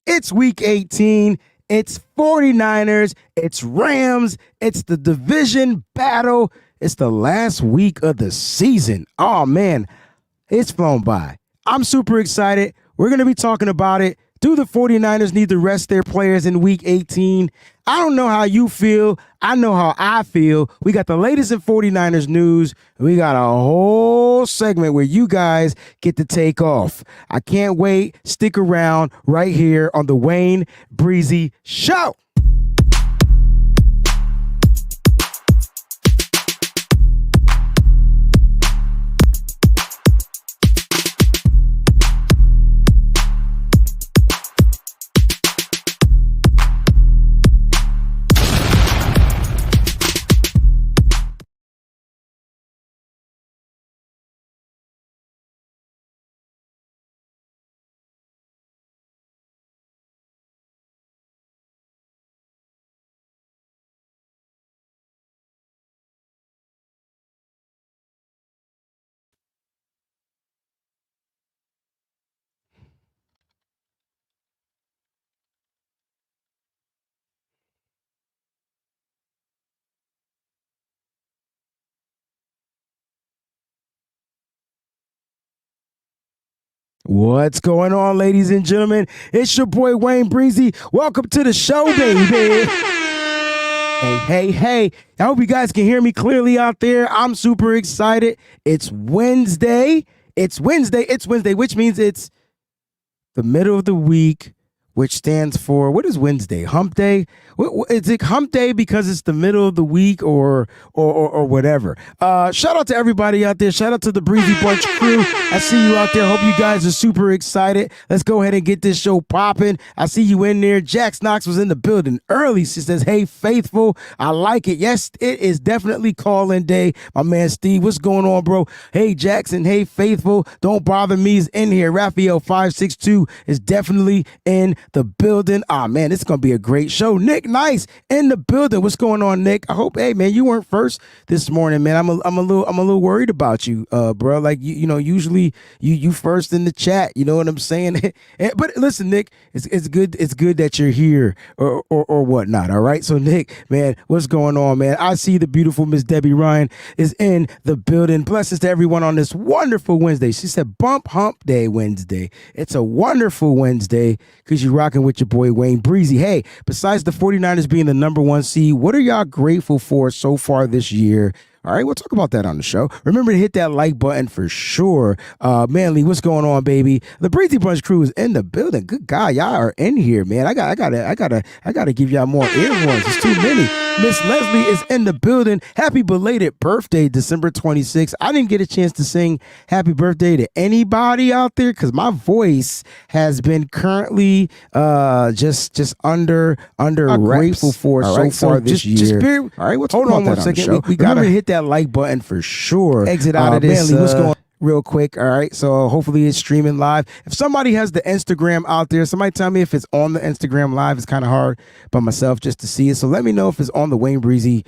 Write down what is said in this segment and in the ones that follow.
It's week 18. It's 49ers. It's Rams. It's the division battle. It's the last week of the season. Oh, man, it's flown by. I'm super excited. We're going to be talking about it. Do the 49ers need to rest their players in week 18? I don't know how you feel. I know how I feel. We got the latest in 49ers news. We got a whole segment where you guys get to take off. I can't wait. Stick around right here on the WayneBreezie Show. What's going on, ladies and gentlemen? It's your boy WayneBreezie. Welcome to the show, baby. Hey. I hope you guys can hear me clearly out there. I'm super excited. It's Wednesday, which means it's the middle of the week, which stands for, what is Wednesday? Hump day? Is it hump day because it's the middle of the week or whatever? Shout out to everybody out there. Shout out to the Breezy Bunch crew. I see you out there. Hope you guys are super excited. Let's go ahead and get this show popping. I see you in there. Jax Knox was in the building early. She says, hey, faithful. I like it. Yes, it is definitely calling day. My man Steve, what's going on, bro? Hey, Jackson. Hey, faithful. Don't bother me is in here. Raphael 562 is definitely in the building. Ah, man, it's going to be a great show. Nick Nice in the building. What's going on, Nick? I hope, hey, man, you weren't first this morning, man. I'm a little worried about you, bro. Like, you know, usually you first in the chat. You know what I'm saying? But listen, Nick, it's good that you're here or whatnot. All right. So, Nick, man, what's going on, man? I see the beautiful Miss Debbie Ryan is in the building. Blessings to everyone on this wonderful Wednesday. She said bump hump day Wednesday. It's a wonderful Wednesday because you're rocking with your boy WayneBreezie. Hey, besides the 49ers being the number one seed, what are y'all grateful for so far this year? All right, we'll talk about that on the show. Remember to hit that like button for sure. Manly, what's going on, baby? The Breezy Bunch crew is in the building. Good God, y'all are in here, man. I gotta give y'all more ear horns. It's too many. Miss Leslie is in the building. Happy belated birthday, December 26th. I didn't get a chance to sing happy birthday to anybody out there because my voice has been currently just under grateful for so far this year. All right, hold on one second. We gotta hit that like button for sure. Exit out of this. Manly, what's going on? Real quick. All right. So hopefully it's streaming live. If somebody has the Instagram out there, somebody tell me if it's on the Instagram live. It's kind of hard by myself just to see it. So let me know if it's on the WayneBreezie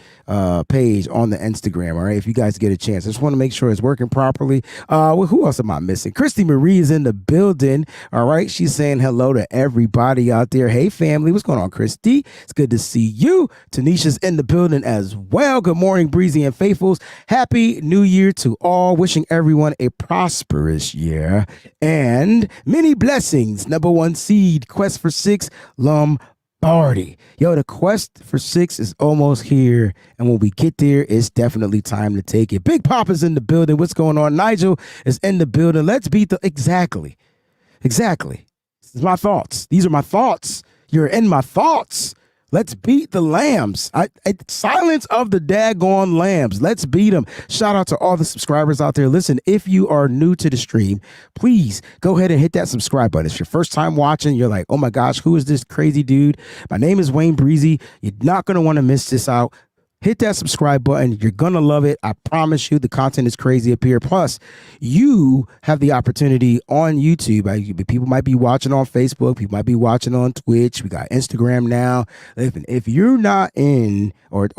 page on the Instagram. All right. If you guys get a chance, I just want to make sure it's working properly. Well, who else am I missing? Christy Marie is in the building. All right. She's saying hello to everybody out there. Hey, family. What's going on, Christy? It's good to see you. Tanisha's in the building as well. Good morning, Breezy and Faithfuls. Happy New Year to all. Wishing everyone a prosperous year and many blessings. Number one seed, quest for 6, Lombardi. Yo, the quest for 6 is almost here, and when we get there, it's definitely time to take it. Big Papa's in the building. What's going on? Nigel is in the building. Let's beat the exactly. This is my thoughts. These are my thoughts. You're in my thoughts. Let's beat the lambs. Silence of the daggone lambs. Let's beat them. Shout out to all the subscribers out there. Listen, if you are new to the stream, please go ahead and hit that subscribe button. It's your first time watching. You're like, oh my gosh, who is this crazy dude? My name is WayneBreezie. You're not going to want to miss this out. Hit that subscribe button. You're going to love it. I promise you the content is crazy up here. Plus, you have the opportunity on YouTube. People might be watching on Facebook. People might be watching on Twitch. We got Instagram now. If you're not in, or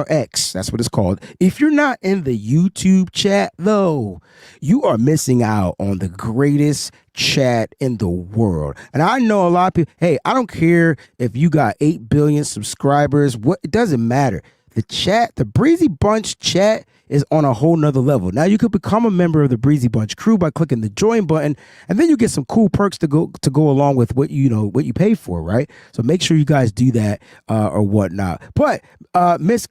X, that's what it's called. If you're not in the YouTube chat, though, you are missing out on the greatest chat in the world. And I know a lot of people, hey, I don't care if you got 8 billion subscribers. It doesn't matter. The chat, the Breezy Bunch chat is on a whole nother level. Now you could become a member of the Breezy Bunch crew by clicking the join button, and then you get some cool perks to go along with what you pay for, right? So make sure you guys do that or whatnot. But Miss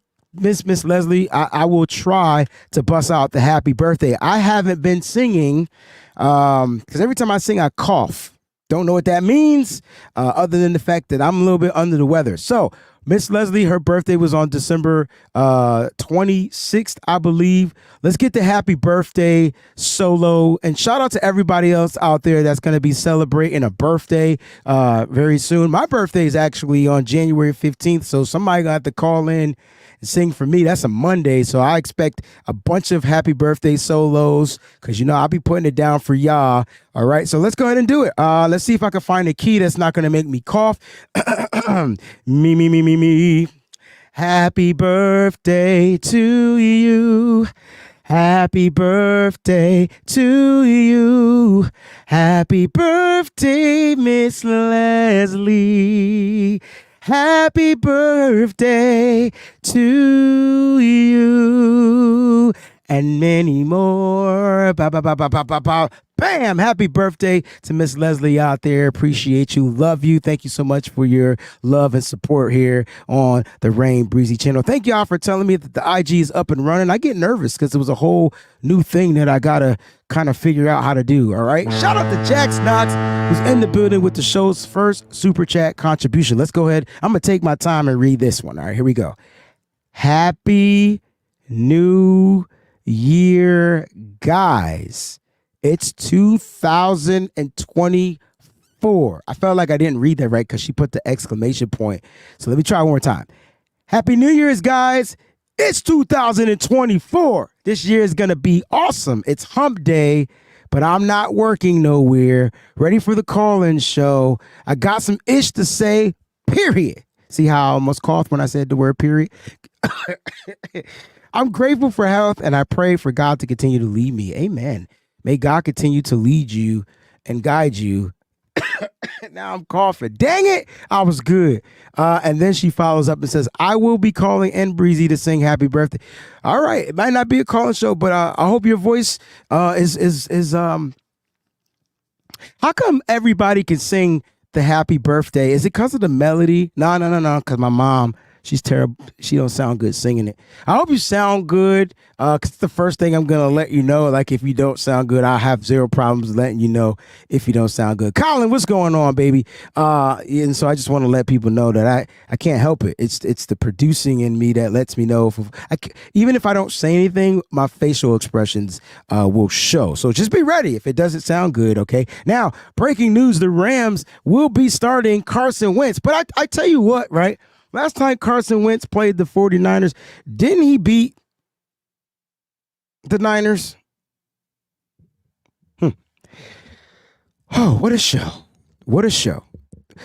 Leslie, I will try to bust out the happy birthday. I haven't been singing because every time I sing, I cough. Don't know what that means, other than the fact that I'm a little bit under the weather. So Miss Leslie, her birthday was on December 26th, I believe. Let's get the happy birthday solo. And shout out to everybody else out there that's going to be celebrating a birthday very soon. My birthday is actually on January 15th, so somebody got to call in and sing for me. That's a Monday, so I expect a bunch of happy birthday solos because, I'll be putting it down for y'all. All right, so let's go ahead and do it. Let's see if I can find a key that's not going to make me cough. Me. Happy birthday to you. Happy birthday to you. Happy birthday, Miss Leslie. Happy birthday to you. And many more. Bow, bow, bow, bow, bow, bow, bow. Bam! Happy birthday to Miss Leslie out there. Appreciate you. Love you. Thank you so much for your love and support here on the WayneBreezie channel. Thank y'all for telling me that the IG is up and running. I get nervous because it was a whole new thing that I got to kind of figure out how to do. All right. Shout out to Jax Knox, who's in the building with the show's first super chat contribution. Let's go ahead. I'm going to take my time and read this one. All right, here we go. Happy New Year, guys. It's 2024. I felt like I didn't read that right because she put the exclamation point. So let me try one more time. Happy New Year's, guys. It's 2024. This year is going to be awesome. It's hump day, but I'm not working nowhere. Ready for the call-in show. I got some ish to say, period. See how I almost coughed when I said the word period? I'm grateful for health, and I pray for God to continue to lead me. Amen. May God continue to lead you and guide you. Now I'm coughing. Dang it. I was good. And then she follows up and says, I will be calling WayneBreezie to sing happy birthday. All right. It might not be a calling show, but I hope your voice is how come everybody can sing the happy birthday? Is it because of the melody? No. Because my mom, she's terrible. She don't sound good singing it. I hope you sound good. Cause it's the first thing I'm gonna let you know. Like if you don't sound good, I have zero problems letting you know if you don't sound good. Colin, what's going on, baby? And so I just want to let people know that I can't help it. It's the producing in me that lets me know even if I don't say anything, my facial expressions will show. So just be ready if it doesn't sound good. Okay. Now, breaking news: the Rams will be starting Carson Wentz. But I tell you what, right? Last time Carson Wentz played the 49ers, didn't he beat the Niners? Oh, what a show. What a show.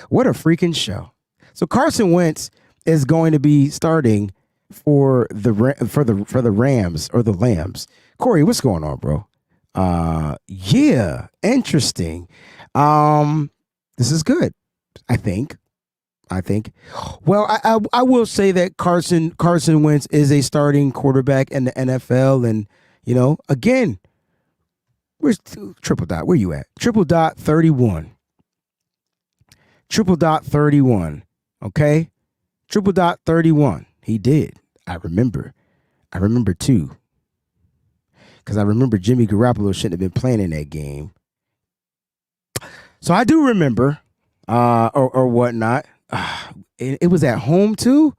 What a freaking show. So Carson Wentz is going to be starting for the Rams or the Lambs. Corey, what's going on, bro? Yeah, interesting. This is good, I think. Well, I will say that Carson Wentz is a starting quarterback in the NFL, and again, where's Triple Dot? Where you at? Triple Dot 31. Triple Dot 31. Okay, Triple Dot 31. He did. I remember too, because I remember Jimmy Garoppolo shouldn't have been playing in that game. So I do remember, or whatnot. It was at home too.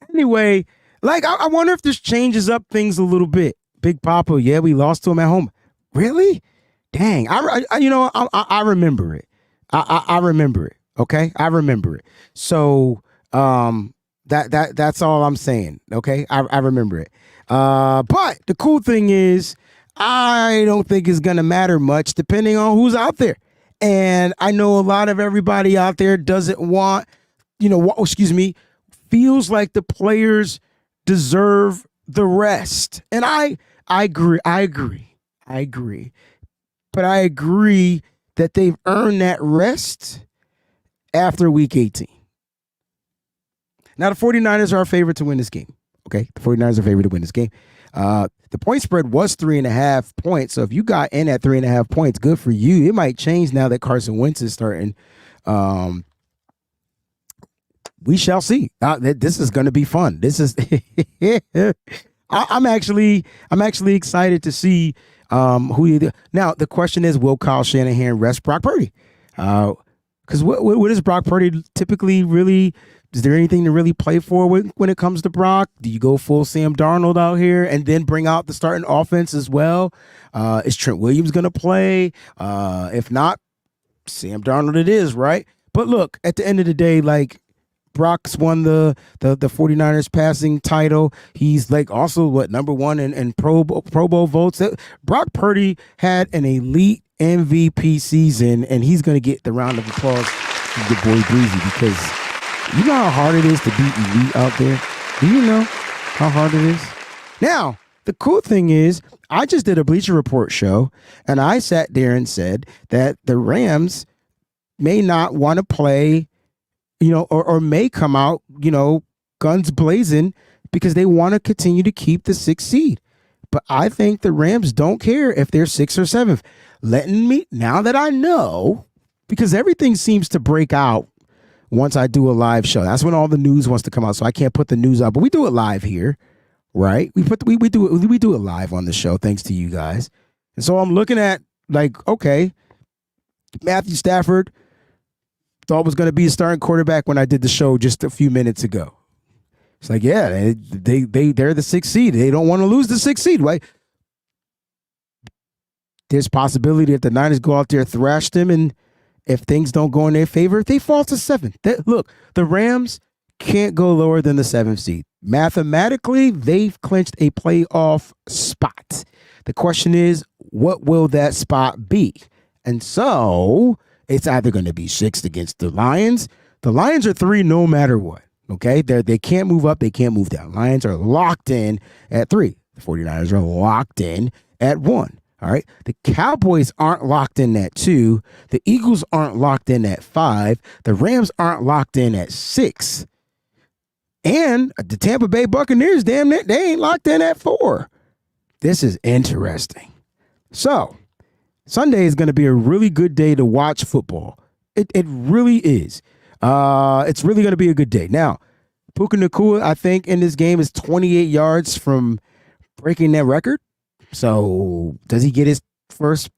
Anyway, like I wonder if this changes up things a little bit. Big Papa, yeah, we lost to him at home. Really? Dang, I remember it. I remember it. Okay, I remember it. So that's all I'm saying. Okay, I remember it. But the cool thing is, I don't think it's gonna matter much depending on who's out there. And I know a lot of everybody out there doesn't want, feels like the players deserve the rest. And I agree. but I agree that they've earned that rest after week 18. Now, the 49ers are a favorite to win this game. Okay, the 49ers are a favorite to win this game. The point spread was 3.5 points. So if you got in at 3.5 points, good for you. It might change now that Carson Wentz is starting. We shall see. This is going to be fun. This is. I'm actually excited to see who you. Now the question is, will Kyle Shanahan rest Brock Purdy? Because what is Brock Purdy typically really? Is there anything to really play for when it comes to Brock? Do you go full Sam Darnold out here and then bring out the starting offense as well? Is Trent Williams going to play? If not, Sam Darnold it is, right? But look, at the end of the day, like, Brock's won the 49ers passing title. He's like also number one in Pro Bowl votes. Brock Purdy had an elite MVP season, and he's going to get the round of applause from your boy Breezy, because you know how hard it is to beat elite out there? Do you know how hard it is? Now, the cool thing is, I just did a Bleacher Report show, and I sat there and said that the Rams may not want to play, or may come out, guns blazing, because they want to continue to keep the 6th seed. But I think the Rams don't care if they're 6th or 7th. Now that I know, because everything seems to break out once I do a live show. That's when all the news wants to come out, so I can't put the news out. But we do it live here, right? We do it live on the show, thanks to you guys. And so I'm looking at, like, okay, Matthew Stafford thought was going to be a starting quarterback when I did the show just a few minutes ago. It's like, yeah, they're the 6th seed. They don't want to lose the 6th seed, right? There's possibility that the Niners go out there, thrash them, and if things don't go in their favor, they fall to 7th. Look, the Rams can't go lower than the 7th seed. Mathematically, they've clinched a playoff spot. The question is, what will that spot be? And so it's either going to be 6th against the Lions. The Lions are 3 no matter what. Okay, they can't move up, they can't move down. Lions are locked in at 3. The 49ers are locked in at 1. All right. The Cowboys aren't locked in at 2. The Eagles aren't locked in at 5. The Rams aren't locked in at 6. And the Tampa Bay Buccaneers, damn it, they ain't locked in at 4. This is interesting. So Sunday is going to be a really good day to watch football. It really is. It's really going to be a good day. Now, Puka Nacua, I think, in this game is 28 yards from breaking that record. So does he get his first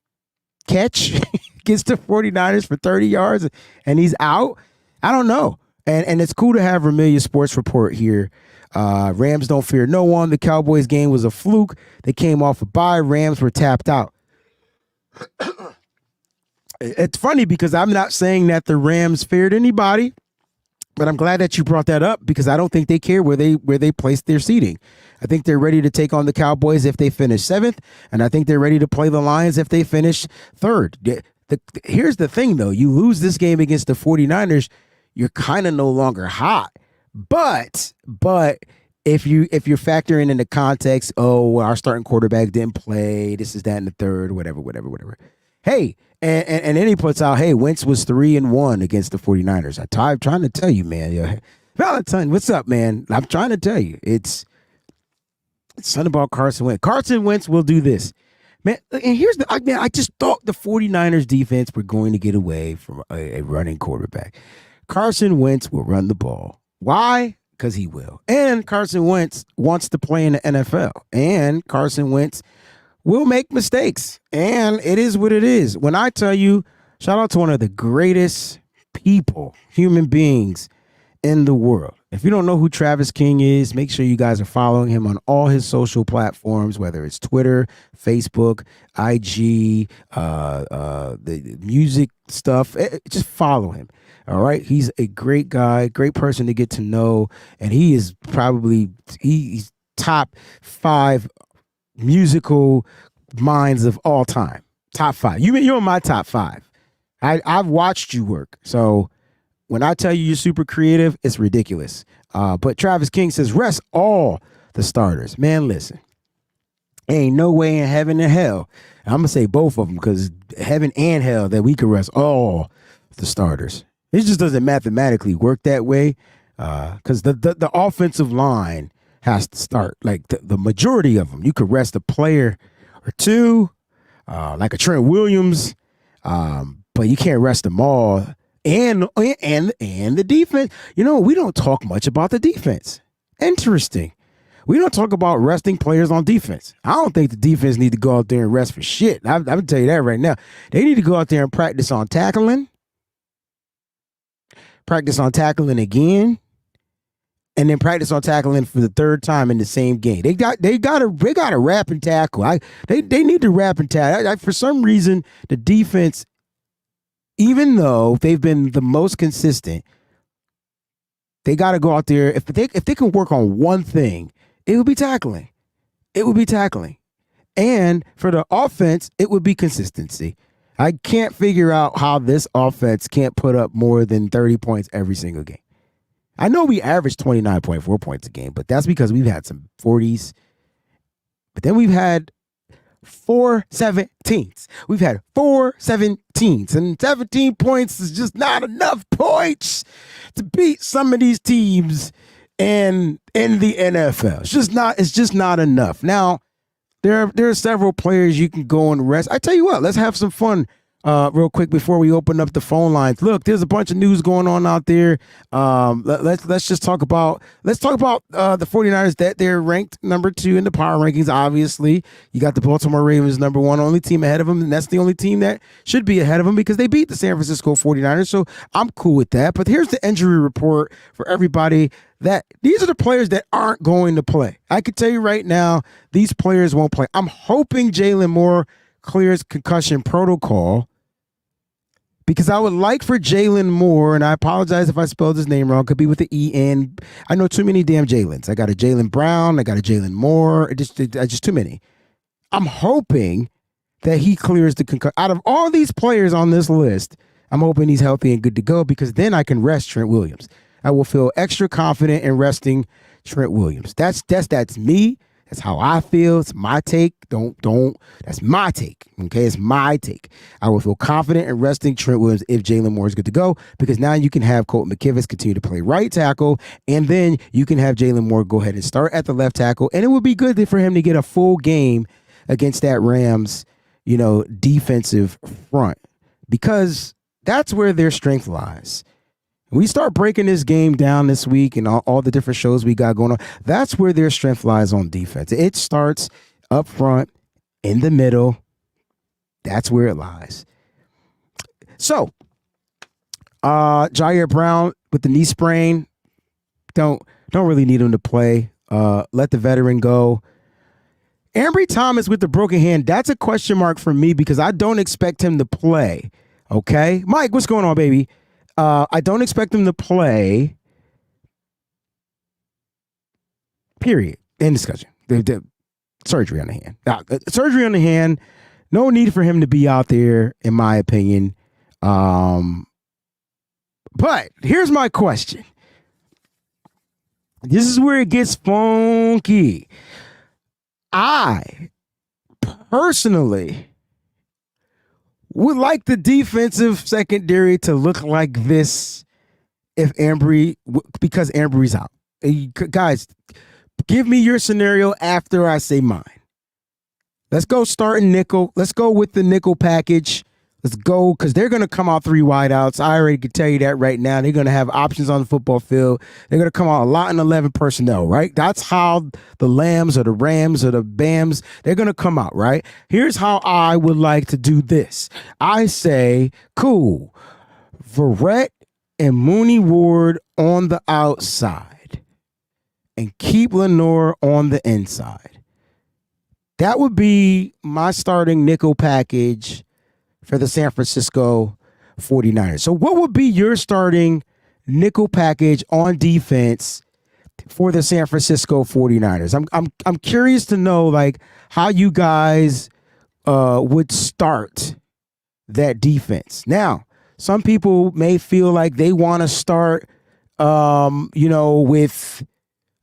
catch against the 49ers for 30 yards and he's out? I don't know. And it's cool to have Vermilion Sports Report here. Rams don't fear no one. The Cowboys game was a fluke. They came off a bye. Rams were tapped out. It's funny because I'm not saying that the Rams feared anybody, but I'm glad that you brought that up, because I don't think they care where they place their seating. I think they're ready to take on the Cowboys if they finish 7th, and I think they're ready to play the Lions if they finish 3rd. Here's the thing, though. You lose this game against the 49ers, you're kind of no longer hot. But if you're factoring in the context, our starting quarterback didn't play, this is that and the third, whatever. Hey, and then he puts out, hey, Wentz was 3-1 against the 49ers. I'm trying to tell you, man. Valentine, what's up, man? I'm trying to tell you. It's something about Carson Wentz. Carson Wentz will do this. Man, and I just thought the 49ers defense were going to get away from a running quarterback. Carson Wentz will run the ball. Why? Because he will. And Carson Wentz wants to play in the NFL. And Carson Wentz will make mistakes. And it is what it is. When I tell you, shout out to one of the greatest people, human beings in the world. If you don't know who Travis King is, make sure you guys are following him on all his social platforms, whether it's Twitter, Facebook, IG, the music stuff. Just follow him. All right. He's a great guy, great person to get to know. And he is he's top 5 musical minds of all time. Top 5. You're in my top 5. I've watched you work. So when I tell you you're super creative, it's ridiculous. But Travis King says, rest all the starters. Man, listen. Ain't no way in heaven and hell. I'm gonna say both of them because heaven and hell that we could rest all the starters. It just doesn't mathematically work that way because the offensive line has to start. Like the majority of them, you could rest a player or two, like a Trent Williams, but you can't rest them all. And the defense. You know, we don't talk much about the defense. Interesting. We don't talk about resting players on defense. I don't think the defense need to go out there and rest for shit. I'm going to tell you that right now. They need to go out there and practice on tackling again, and then practice on tackling for the third time in the same game. They got to wrap and tackle. They need to wrap and tackle. For some reason, the defense, even though they've been the most consistent, they got to go out there. If they can work on one thing, it would be tackling. And for the offense, it would be consistency. I can't figure out how this offense can't put up more than 30 points every single game. I know we average 29.4 points a game, but that's because we've had some 40s. But then we've had 4 17s. We've had 4 17s, and 17 points is just not enough points to beat some of these teams in the NFL. It's just not enough. Now, there are several players you can go and rest. I tell you what, let's have some fun real quick before we open up the phone lines. Look, there's a bunch of news going on out there. Let's just talk about the 49ers, that they're ranked number 2 in the power rankings. Obviously, you got the Baltimore Ravens number 1, only team ahead of them, and that's the only team that should be ahead of them because they beat the San Francisco 49ers. So I'm cool with that. But here's the injury report for everybody. That these are the players that aren't going to play. I can tell you right now, these players won't play. I'm hoping Jalen Moore clears concussion protocol because I would like for Jalen Moore, and I apologize if I spelled his name wrong, could be with the E-N. I know too many damn Jalens. I got a Jalen Brown. I got a Jalen Moore. Just too many. I'm hoping that he clears the concussion. Out of all these players on this list, I'm hoping he's healthy and good to go because then I can rest Trent Williams. I will feel extra confident in resting Trent Williams. That's me. That's how I feel. It's my take. That's my take. Okay, it's my take. I will feel confident in resting Trent Williams if Jalen Moore is good to go because now you can have Colton McKivitz continue to play right tackle, and then you can have Jalen Moore go ahead and start at the left tackle, and it would be good for him to get a full game against that Rams, defensive front because that's where their strength lies. We start breaking this game down this week and all the different shows we got going on. That's where their strength lies on defense. It starts up front, in the middle. That's where it lies. So, Jair Brown with the knee sprain, don't really need him to play. Let the veteran go. Ambry Thomas with the broken hand, that's a question mark for me because I don't expect him to play. Okay? Mike, what's going on, baby? I don't expect him to play. Period. End discussion. The surgery on the hand. Surgery on the hand. No need for him to be out there, in my opinion. But here's my question. This is where it gets funky. I personally would like the defensive secondary to look like this because Ambry's out. Guys, give me your scenario after I say mine. Let's go starting nickel. Let's go with the nickel package. Let's go because they're going to come out 3 wideouts. I already can tell you that right now. They're going to have options on the football field. They're going to come out a lot in 11 personnel, right? That's how the Lambs or the Rams or the Bams, they're going to come out, right? Here's how I would like to do this. I say, cool, Verrett and Mooney Ward on the outside and keep Lenore on the inside. That would be my starting nickel package for the San Francisco 49ers. So what would be your starting nickel package on defense for the San Francisco 49ers? I'm curious to know like how you guys would start that defense. Now, some people may feel like they want to start with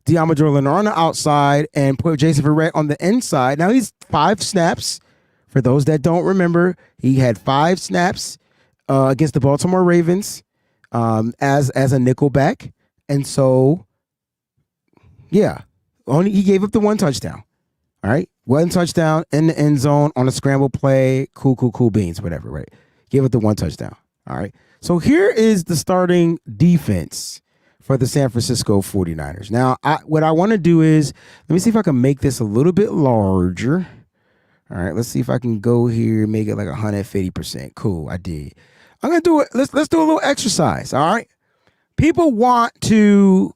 Deommodore Lenoir on the outside and put Jason Verrett on the inside. Now, he's 5 snaps. For those that don't remember, he had 5 snaps against the Baltimore Ravens as a nickelback. And so, yeah, he gave up the 1 touchdown. All right. 1 touchdown in the end zone on a scramble play. Cool beans, whatever, right? Gave up the 1 touchdown. All right. So here is the starting defense for the San Francisco 49ers. Now, what I want to do is, let me see if I can make this a little bit larger. All right, let's see if I can go here, make it like 150%. Cool, I did. I'm going to do it. Let's do a little exercise, all right? People want to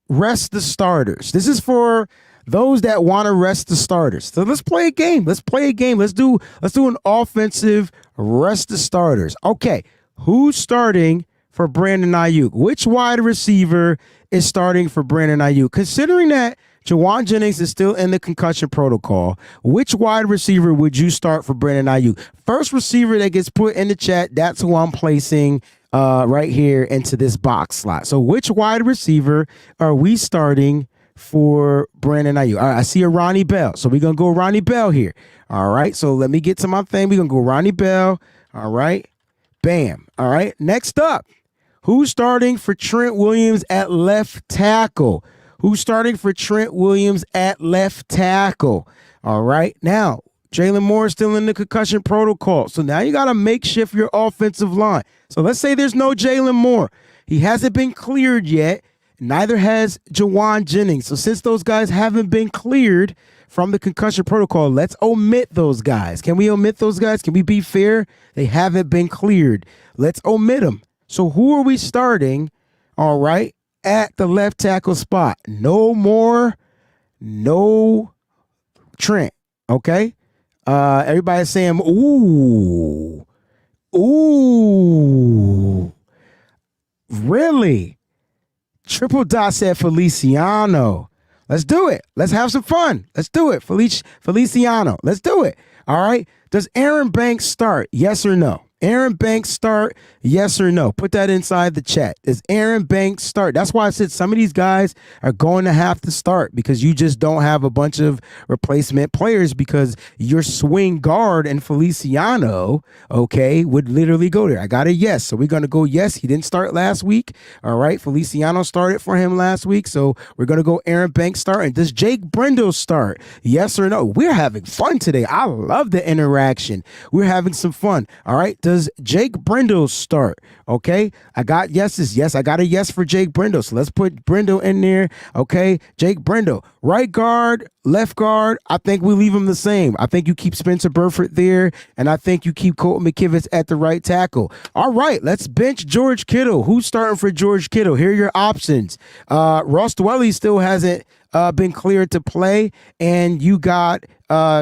rest the starters. This is for those that want to rest the starters. So let's play a game. Let's do an offensive rest the starters. Okay, who's starting for Brandon Ayuk? Which wide receiver is starting for Brandon Ayuk? Considering that Jawan Jennings is still in the concussion protocol, which wide receiver would you start for Brandon Ayuk? First receiver that gets put in the chat, that's who I'm placing right here into this box slot. So which wide receiver are we starting for Brandon Ayuk? All right, I see a Ronnie Bell. So we're going to go Ronnie Bell here. All right, so let me get to my thing. We're going to go Ronnie Bell. All right, bam. All right, next up, who's starting for Trent Williams at left tackle? Who's starting for Trent Williams at left tackle? All right. Now, Jalen Moore is still in the concussion protocol. So now you got to makeshift your offensive line. So let's say there's no Jalen Moore. He hasn't been cleared yet. Neither has Jawan Jennings. So since those guys haven't been cleared from the concussion protocol, let's omit those guys. Can we omit those guys? Can we be fair? They haven't been cleared. Let's omit them. So who are we starting? All right. At the left tackle spot. No Moore, no Trent. Okay. Everybody's saying, ooh. Really? Triple Dot said Feliciano. Let's do it. Let's have some fun. Let's do it. Feliciano. Let's do it. All right. Does Aaron Banks start? Yes or no? Aaron Banks start? Yes or no? Put that inside the chat. Does Aaron Banks start? That's why I said some of these guys are going to have to start because you just don't have a bunch of replacement players because your swing guard and Feliciano, okay, would literally go there. I got a yes. So we're going to go yes. He didn't start last week. All right. Feliciano started for him last week. So we're going to go Aaron Banks start. And does Jake Brendel start? Yes or no? We're having fun today. I love the interaction. We're having some fun. All right. Does Jake Brendel start? Okay, I got yeses. Yes, I got a yes for Jake Brendel. So let's put Brendel in there. Okay, Jake Brendel. Right guard, left guard, I think we leave them the same. I think you keep Spencer Burford there, and I think you keep Colton McKivitz at the right tackle. All right, let's bench George Kittle. Who's starting for George Kittle? Here are your options. Ross Dwelly still hasn't been cleared to play, and you got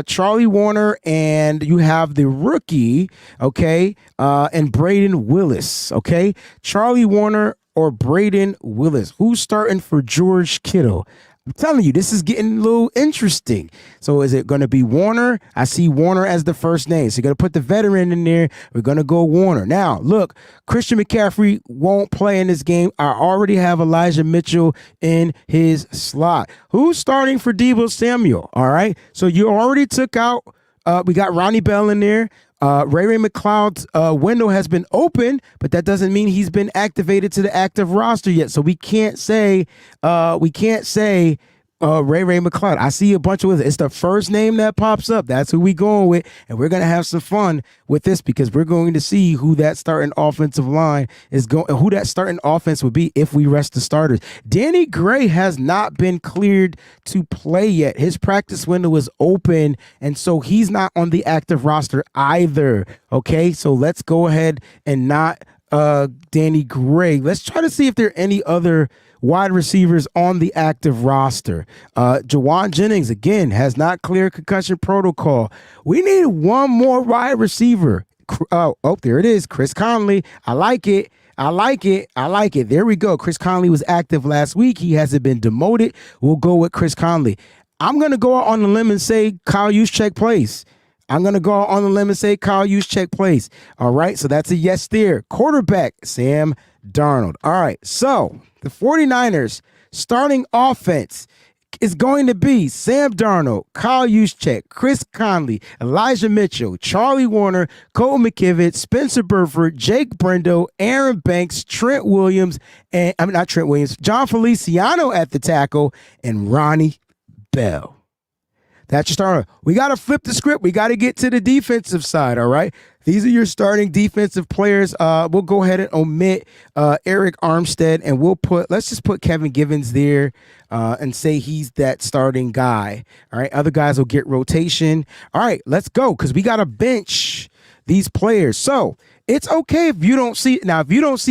Charlie Warner, and you have the rookie, okay, and Braden Willis, okay? Charlie Warner or Braden Willis. Who's starting for George Kittle? I'm telling you, this is getting a little interesting. So is it going to be Warner? I see Warner as the first name. So you're going to put the veteran in there. We're going to go Warner. Now, look, Christian McCaffrey won't play in this game. I already have Elijah Mitchell in his slot. Who's starting for Deebo Samuel? All right. So you already took out, we got Ronnie Bell in there. Ray McLeod's window has been open, but that doesn't mean he's been activated to the active roster yet. So we can't say Ray McLeod. I see a bunch of it's the first name that pops up. That's who we going with, and we're gonna have some fun with this because we're going to see who that starting offensive line is going, who that starting offense would be if we rest the starters. Danny Gray has not been cleared to play yet. His practice window is open, and so he's not on the active roster either. Okay, so let's go ahead and not Danny Gray. Let's try to see if there are any other wide receivers on the active roster. Jawan Jennings, again, has not cleared concussion protocol. We need one more wide receiver. Oh, there it is. Chris Conley. I like it. There we go. Chris Conley was active last week. He hasn't been demoted. We'll go with Chris Conley. I'm going to go out on the limb and say Kyle Juszczyk plays. All right, so that's a yes there. Quarterback, Sam Darnold. All right, so the 49ers starting offense. is going to be Sam Darnold, Kyle Juszczyk, Chris Conley, Elijah Mitchell, Charlie Warner, Cole McKivitt, Spencer Burford, Jake Brendo, Aaron Banks, Trent Williams, and not Trent Williams, John Feliciano at the tackle, and Ronnie Bell. That's your starter. We got to flip the script. We got to get to the defensive side, all right? These are your starting defensive players. We'll go ahead and omit Eric Armstead, and let's just put Kevin Givens there and say he's that starting guy. All right, other guys will get rotation. All right, let's go, because we got to bench these players. So it's okay if you don't see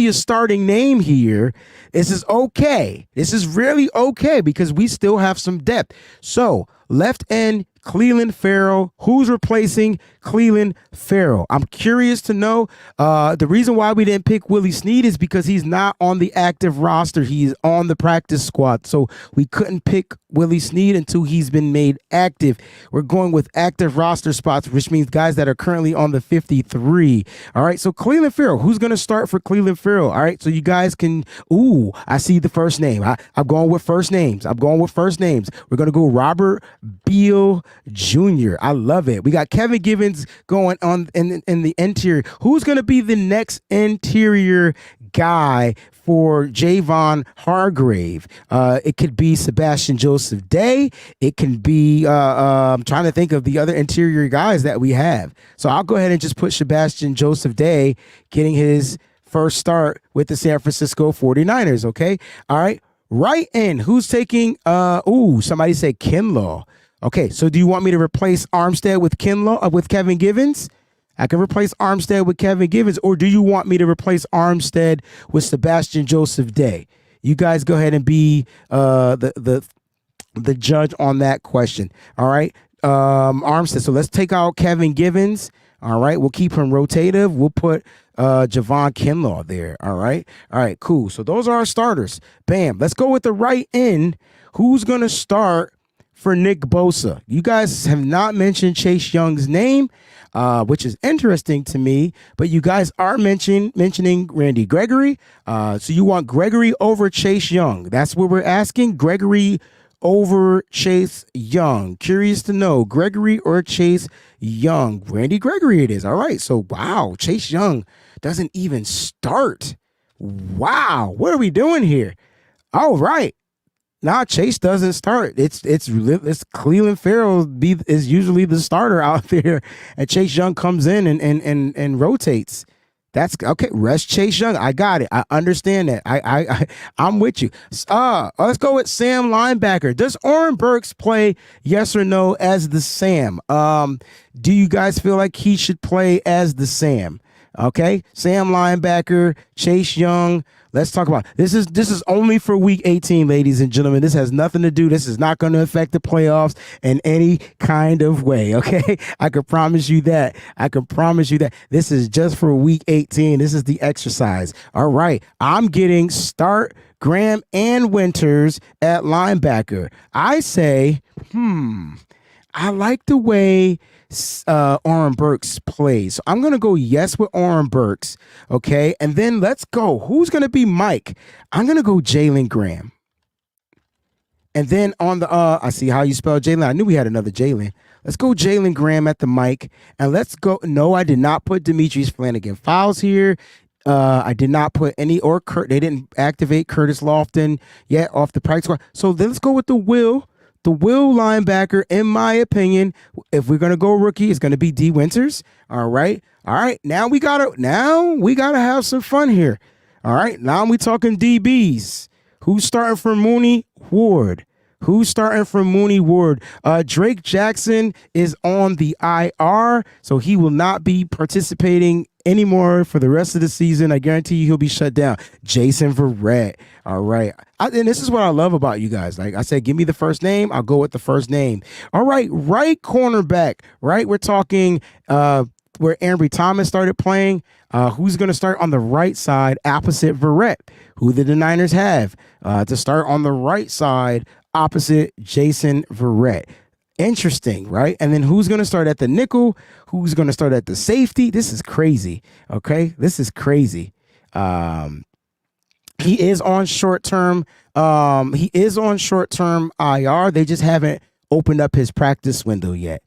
a starting name here. This is okay. This is really okay because we still have some depth. So left end, Clelin Ferrell. Who's replacing Clelin Ferrell? I'm curious to know. The reason why we didn't pick Willie Snead is because he's not on the active roster. He's on the practice squad. So we couldn't pick Willie Snead until he's been made active. We're going with active roster spots, which means guys that are currently on the 53. All right. So Clelin Ferrell, who's going to start for Clelin Ferrell? All right. So you guys can, I see the first name. I'm going with first names. We're going to go Robert Beal Jr. I love it. We got Kevin Givens going on in the interior. Who's going to be the next interior guy for Javon Hargrave? It could be Sebastian Joseph Day. It can be, I'm trying to think of the other interior guys that we have. So I'll go ahead and just put Sebastian Joseph Day getting his first start with the San Francisco 49ers. Okay. All right. Right in. Who's taking, somebody said Kinlaw. Okay, so do you want me to replace Armstead with with Kevin Givens? I can replace Armstead with Kevin Givens, or do you want me to replace Armstead with Sebastian Joseph Day? You guys go ahead and be the judge on that question. All right, Armstead. So let's take out Kevin Givens. All right, we'll keep him rotative. We'll put Javon Kinlaw there. All right, cool. So those are our starters. Bam. Let's go with the right end. Who's gonna start for Nick Bosa? You guys have not mentioned Chase Young's name, which is interesting to me, but you guys are mentioning Randy Gregory. So you want Gregory over Chase Young. That's what we're asking. Gregory over Chase Young. Curious to know, Gregory or Chase Young? Randy Gregory it is. All right. So, wow, Chase Young doesn't even start. Wow. What are we doing here? All right. Nah, Chase doesn't start. It's Clelin Ferrell is usually the starter out there, and Chase Young comes in and rotates. That's okay. Rest Chase Young. I got it. I understand that. I'm with you. Let's go with Sam linebacker. Does Oren Burks play, yes or no, as the Sam? Do you guys feel like he should play as the Sam? Okay, Sam linebacker, Chase Young. Let's talk about this is only for week 18, ladies and gentlemen. This has nothing to do. This is not going to affect the playoffs in any kind of way. Okay, I can promise you that. This is just for week 18. This is the exercise. All right, I'm getting start Graham and Winters at linebacker. I say, I like the way Oren Burks plays. So I'm going to go yes with Oren Burks. Okay. And then let's go. Who's going to be Mike? I'm going to go Jalen Graham. And then on the, I see how you spell Jalen. I knew we had another Jalen. Let's go Jalen Graham at the mic. And let's go. No, I did not put Demetrius Flanagan Fouls here. I did not put any they didn't activate Curtis Lofton yet off the practice squad. So let's go with the Will linebacker. In my opinion, if we're gonna go rookie, it's gonna be D Winters. All right. Now we gotta have some fun here. All right. Now we talking DBs. Who's starting for Mooney Ward? Drake Jackson is on the IR, so he will not be participating anymore for the rest of the season. I guarantee you he'll be shut down. Jason Verrett. All right. And this is what I love about you guys. Like I said, give me the first name. I'll go with the first name. All right. Right cornerback. Right. We're talking where Ambry Thomas started playing. Who's going to start on the right side opposite Verrett? Who did the Niners have to start on the right side opposite Jason Verrett? Interesting, right? And then who's going to start at the nickel? Who's going to start at the safety? This is crazy. Okay, this is crazy. He is on short term. He is on short term IR. They just haven't opened up his practice window yet.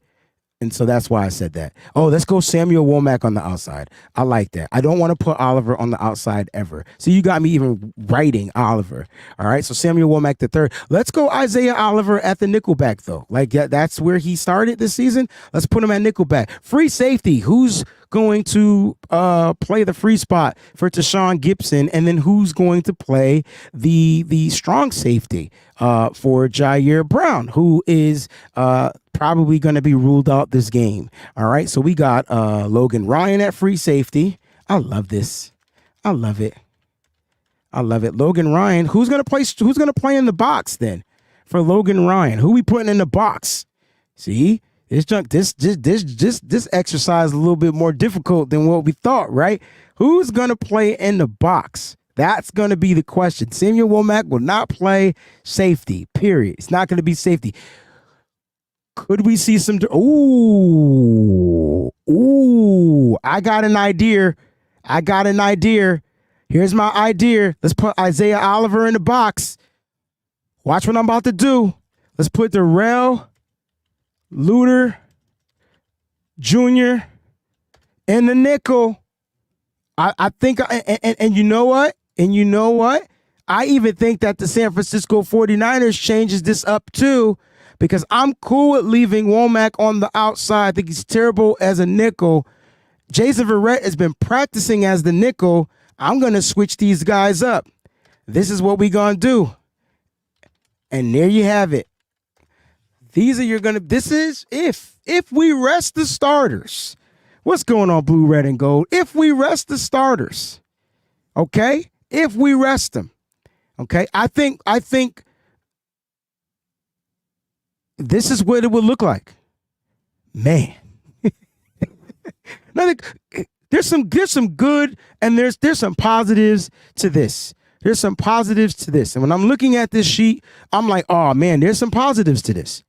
And so that's why I said that. Oh, let's go Samuel Womack on the outside. I like that. I don't want to put Oliver on the outside ever. So you got me even writing Oliver. All right. So Samuel Womack the third. Let's go Isaiah Oliver at the nickelback though. Like that's where he started this season. Let's put him at nickelback. Free safety. Who's going to play the free spot for Tashawn Gibson, and then who's going to play the strong safety for Jair Brown, who is probably going to be ruled out this game. All right, so we got Logan Ryan at free safety. I love this. I love it. I love it. Logan Ryan. Who's going to play? Who's going to play in the box then for Logan Ryan? Who we putting in the box? See. This exercise is a little bit more difficult than what we thought, right? Who's going to play in the box? That's going to be the question. Samuel Womack will not play safety, period. It's not going to be safety. Could we see some? Ooh, I got an idea. Here's my idea. Let's put Isaiah Oliver in the box. Watch what I'm about to do. Let's put Darrell Luter Jr. in the nickel. I think, and you know what? I even think that the San Francisco 49ers changes this up too, because I'm cool with leaving Womack on the outside. I think he's terrible as a nickel. Jason Verrett has been practicing as the nickel. I'm going to switch these guys up. This is what we're going to do. And there you have it. This is if we rest the starters. What's going on, blue, red, and gold? If we rest the starters, okay? If we rest them, okay? I think this is what it would look like. Man. There's some good and there's some positives to this. There's some positives to this. And when I'm looking at this sheet, I'm like, oh man, there's some positives to this.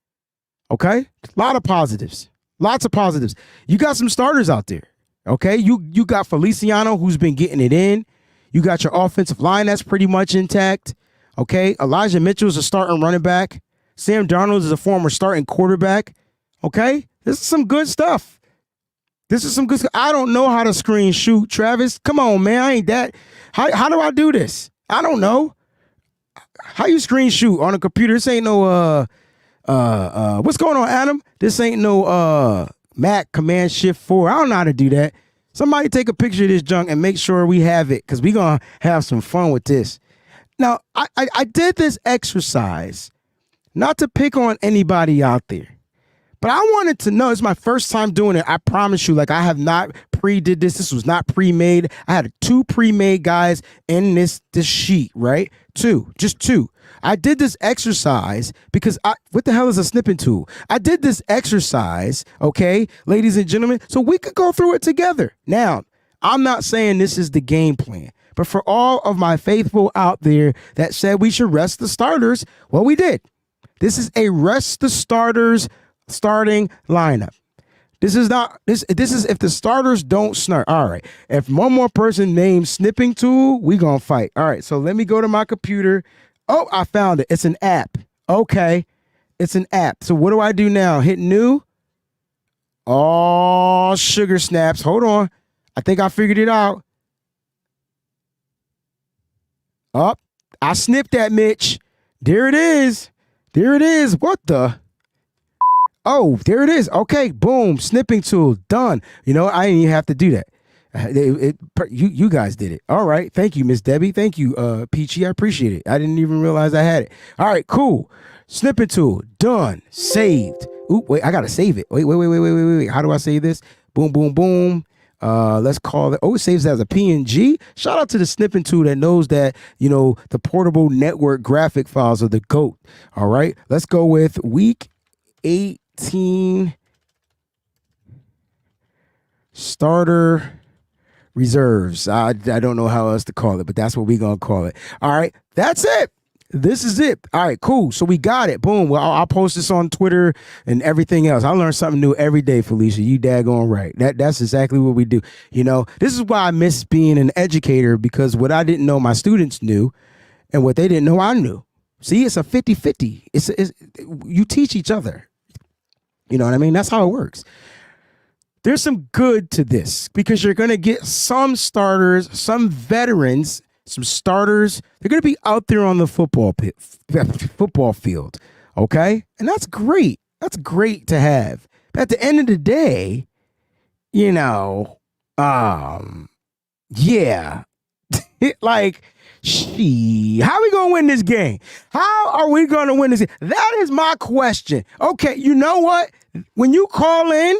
Okay? A lot of positives. Lots of positives. You got some starters out there. Okay? You got Feliciano, who's been getting it in. You got your offensive line that's pretty much intact. Okay? Elijah Mitchell's a starting running back. Sam Darnold is a former starting quarterback. Okay? This is some good stuff. I don't know how to screen shoot, Travis. Come on, man. I ain't that. How do I do this? I don't know. How you screen shoot on a computer? This ain't no what's going on, Adam? This ain't no Mac Command Shift 4. I don't know how to do that. Somebody take a picture of this junk and make sure we have it, because we're gonna have some fun with this. Now, I did this exercise not to pick on anybody out there, but I wanted to know. It's my first time doing it. I promise you, like, I have not pre-did this. This was not pre-made. I had 2 pre-made guys in this sheet, right? Just two. I did this exercise because what the hell is a snipping tool? I did this exercise, okay, ladies and gentlemen, so we could go through it together. Now, I'm not saying this is the game plan, but for all of my faithful out there that said we should rest the starters, well, we did. This is a rest the starters starting lineup. This is if the starters don't snark. All right. If one more person named snipping tool, we gonna fight. All right. So let me go to my computer. Oh, I found it. It's an app. Okay. It's an app. So what do I do now? Hit new. Oh, sugar snaps. Hold on. I think I figured it out. Oh, I snipped that, Mitch. There it is. What the? Oh, there it is. Okay, boom, snipping tool, done. You know, I didn't even have to do that. You guys did it. All right, thank you, Miss Debbie. Thank you, Peachy. I appreciate it. I didn't even realize I had it. All right, cool. Snipping tool, done, saved. Ooh, wait, I gotta save it. Wait. How do I save this? Boom, boom, boom. Let's call it. Oh, it saves as a PNG. Shout out to the snipping tool that knows that, you know, the portable network graphic files are the GOAT. All right, let's go with week 18 starter reserves. I don't know how else to call it, but that's what we're gonna call it. All right, that's it. This is it. All right, cool. So we got it. Boom. Well, I'll post this on Twitter and everything else. I learn something new every day, Felicia. You daggone right. That's exactly what we do. This is why I miss being an educator, because what I didn't know my students knew, and what they didn't know I knew. See, it's a 50-50. It's you teach each other. You know what I mean? That's how it works. There's some good to this, because you're going to get some starters, some veterans, some starters. They're going to be out there on the football field, okay? And that's great. That's great to have. But at the end of the day, yeah, like, how are we going to win this game? How are we going to win this game? That is my question. Okay, you know what? When you call in,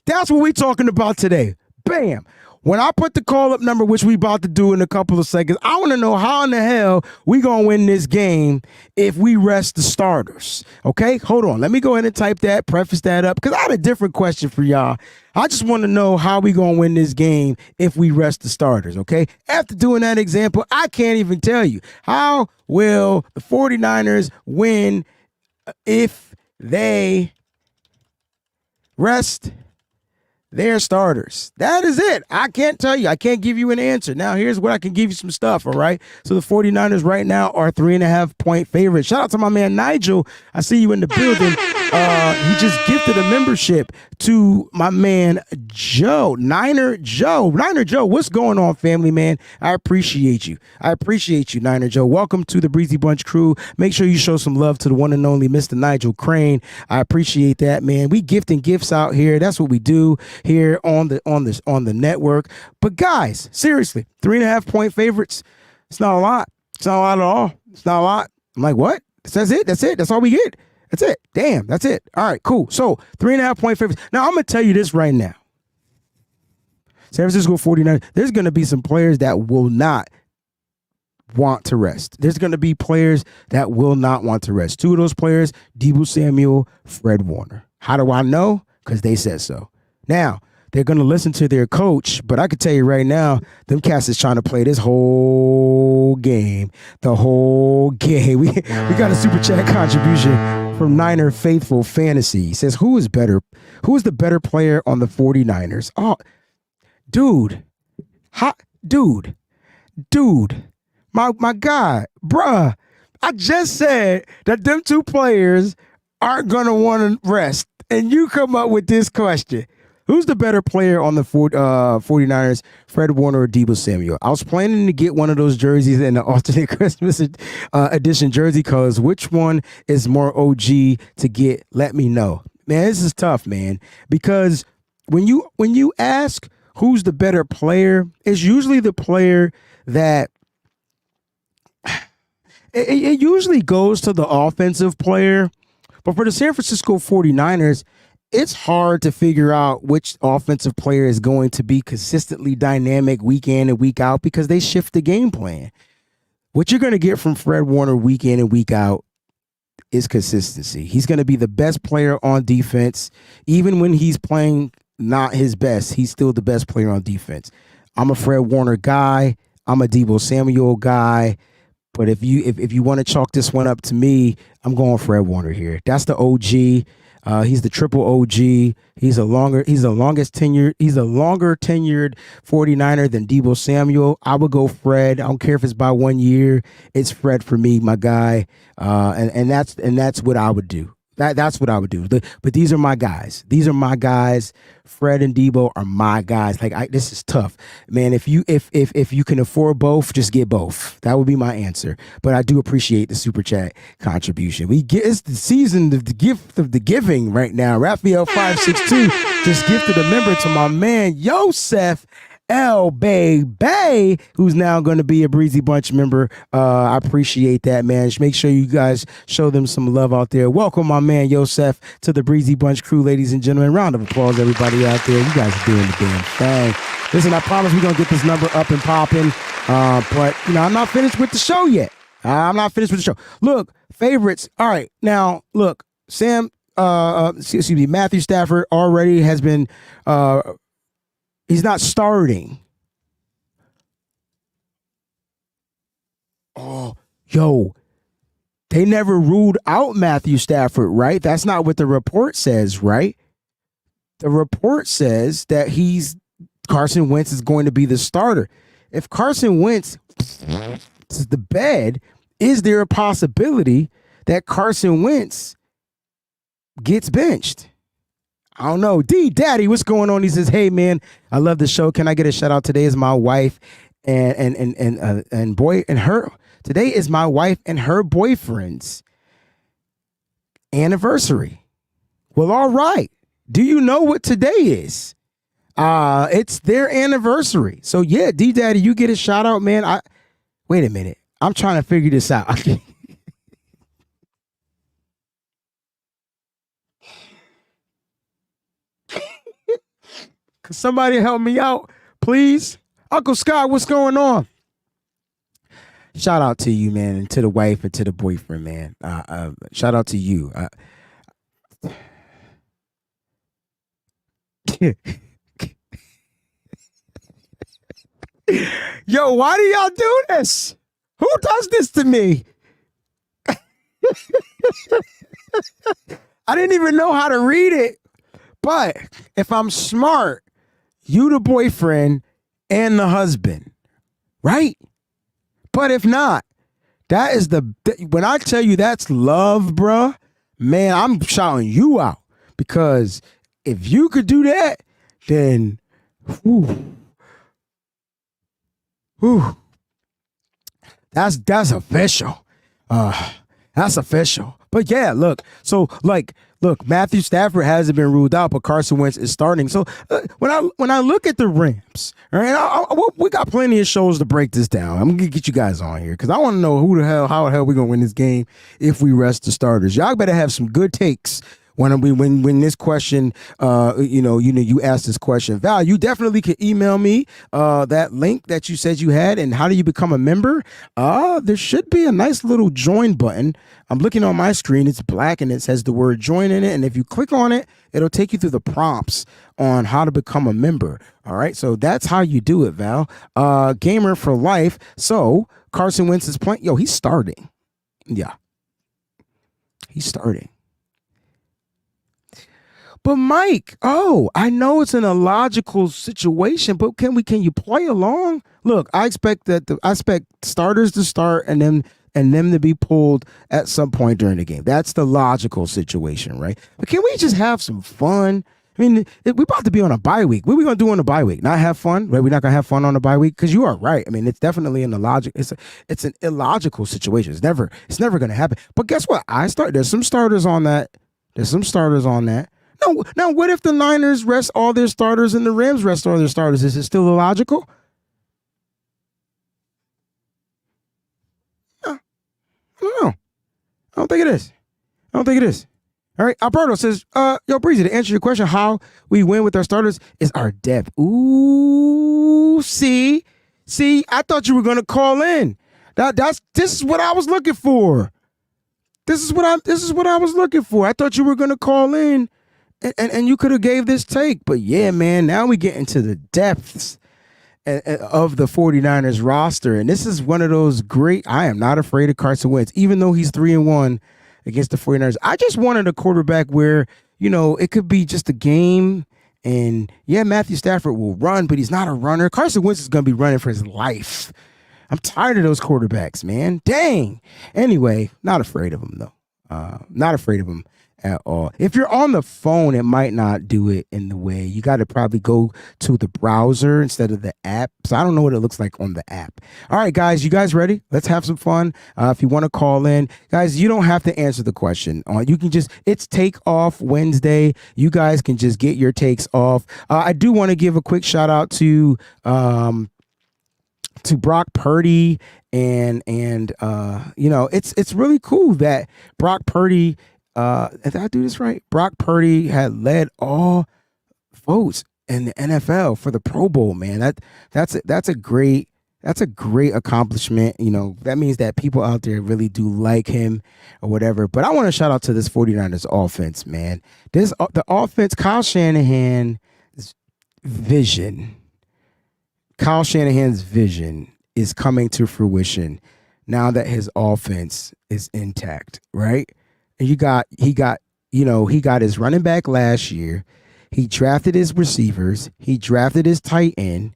that's what we're talking about today. Bam. When I put the call-up number, which we about to do in a couple of seconds, I want to know how in the hell we going to win this game if we rest the starters. Okay? Hold on. Let me go ahead and type that, preface that up, because I had a different question for y'all. I just want to know how we going to win this game if we rest the starters, okay? After doing that example, I can't even tell you. How will the 49ers win if they rest their starters? That is it. I can't tell you. I can't give you an answer. Now, here's what I can give you some stuff, all right? So the 49ers right now are 3.5-point favorites. Shout out to my man Nigel. I see you in the building. He just gifted a membership to my man Joe. Niner Joe, what's going on, family, man? I appreciate you. Niner Joe. Welcome to the Breezy Bunch crew. Make sure you show some love to the one and only Mr. Nigel Crane. I appreciate that, man. We gifting gifts out here. That's what we do here on the network. But guys, seriously, 3.5-point favorites. It's not a lot. It's not a lot at all. It's not a lot. I'm like, what? That's it. That's all we get. That's it. Damn, that's it. All right, cool. So 3.5-point favorites. Now I'm gonna tell you this right now. San Francisco 49ers, there's gonna be some players that will not want to rest. There's going to be players that will not want to rest. Two of those players, Deebo Samuel, Fred Warner. How do I know? Because they said so. Now, they're going to listen to their coach, but I could tell you right now, them cats is trying to play this whole game. The whole game. We got a super chat contribution from Niner Faithful Fantasy. He says, who is the better player on the 49ers? Oh, dude. Dude. My guy, bruh, I just said that them two players aren't going to want to rest. And you come up with this question. Who's the better player on the 49ers, Fred Warner or Deebo Samuel? I was planning to get one of those jerseys in the alternate Christmas edition jersey because which one is more OG to get? Let me know. Man, this is tough, man, because when you ask who's the better player, it's usually the player that it usually goes to the offensive player. But for the San Francisco 49ers, it's hard to figure out which offensive player is going to be consistently dynamic week in and week out because they shift the game plan. What you're going to get from Fred Warner week in and week out is consistency. He's going to be the best player on defense. Even when he's playing not his best, he's still the best player on defense. I'm a Fred Warner guy. I'm a Deebo Samuel guy. But if you want to chalk this one up to me, I'm going Fred Warner here. That's the OG. He's the triple OG. He's a longer tenured 49er than Deebo Samuel. I would go Fred. I don't care if it's by 1 year. It's Fred for me, my guy. And that's what I would do. That's what I would do. But these are my guys. Fred and Deebo are my guys. This is tough, man. If you can afford both, just get both. That would be my answer. But I do appreciate the super chat contribution. It's the season of the gift of the giving right now. Raphael 562 just gifted a member to my man Yosef L. Bay, who's now going to be a Breezy Bunch member. I appreciate that, man. Just make sure you guys show them some love out there. Welcome, my man Yosef, to the Breezy Bunch crew, ladies and gentlemen. Round of applause, everybody out there. You guys are doing the damn thing. Listen, I promise we're going to get this number up and popping. But, I'm not finished with the show yet. Look, favorites. All right. Now, look, Matthew Stafford already has been he's not starting. Oh, yo, they never ruled out Matthew Stafford, right? That's not what the report says, right? The report says that Carson Wentz is going to be the starter. If Carson Wentz is the bed, is there a possibility that Carson Wentz gets benched? I don't know. D Daddy, what's going on? He says, "Hey man, I love the show. Can I get a shout out? Today is my wife and boy and her. Today is my wife and her boyfriend's anniversary." Well, all right. Do you know what today is? It's their anniversary. So yeah, D Daddy, you get a shout out, man. Wait a minute. I'm trying to figure this out. Could somebody help me out, please? Uncle Scott, what's going on? Shout out to you, man, and to the wife and to the boyfriend, man. Shout out to you. Yo, why do y'all do this? Who does this to me? I didn't even know how to read it. But if I'm smart, you the boyfriend and the husband, right? But if not, that is when I tell you that's love, bruh, man, I'm shouting you out. Because if you could do that, then whew, that's official. That's official. But yeah, look. So look, Matthew Stafford hasn't been ruled out, but Carson Wentz is starting. So when I look at the Rams, all right, we got plenty of shows to break this down. I'm gonna get you guys on here because I want to know how the hell we gonna win this game if we rest the starters. Y'all better have some good takes. When this question, you asked this question, Val, you definitely can email me that link that you said you had, and how do you become a member? There should be a nice little join button. I'm looking on my screen; it's black and it says the word join in it. And if you click on it, it'll take you through the prompts on how to become a member. All right, so that's how you do it, Val. Gamer for life. So Carson Wentz is playing. Yo, he's starting. Yeah, he's starting. But Mike, I know it's an illogical situation, but can you play along? Look, I expect starters to start and them to be pulled at some point during the game. That's the logical situation, right? But can we just have some fun? I mean, we're about to be on a bye week. What are we gonna do on a bye week? Not have fun? Right? We're not gonna have fun on a bye week because you are right. I mean, it's definitely an illogical. It's an illogical situation. It's never gonna happen. But guess what? There's some starters on that. Now, what if the Niners rest all their starters and the Rams rest all their starters? Is it still illogical? No, I don't know. I don't think it is. All right. Alberto says, yo, Breezy, to answer your question, how we win with our starters is our depth. Ooh, see, I thought you were gonna call in. This is what I was looking for. This is what I was looking for. I thought you were gonna call in. And you could have gave this take. But yeah, man, now we get into the depths of the 49ers roster. And this is one of those great, I am not afraid of Carson Wentz, even though he's 3-1 against the 49ers. I just wanted a quarterback where, it could be just a game. And yeah, Matthew Stafford will run, but he's not a runner. Carson Wentz is going to be running for his life. I'm tired of those quarterbacks, man. Dang. Anyway, not afraid of him, though. Not afraid of him at all. If you're on the phone, it might not do it in the way. You got to probably go to the browser instead of the app. So I don't know what it looks like on the app. All right, guys, you guys ready? Let's have some fun. If you want to call in, guys, you don't have to answer the question. You can it's Take Off Wednesday. You guys can just get your takes off. I do want to give a quick shout out to Brock Purdy and it's really cool that Brock Purdy, did I do this right? Brock Purdy had led all votes in the NFL for the Pro Bowl, man. That's a great accomplishment. That means that people out there really do like him or whatever. But I want to shout out to this 49ers offense, man. The offense, Kyle Shanahan's vision is coming to fruition. now that his offense is intact, right? And he got his running back last year. He drafted his receivers. He drafted his tight end,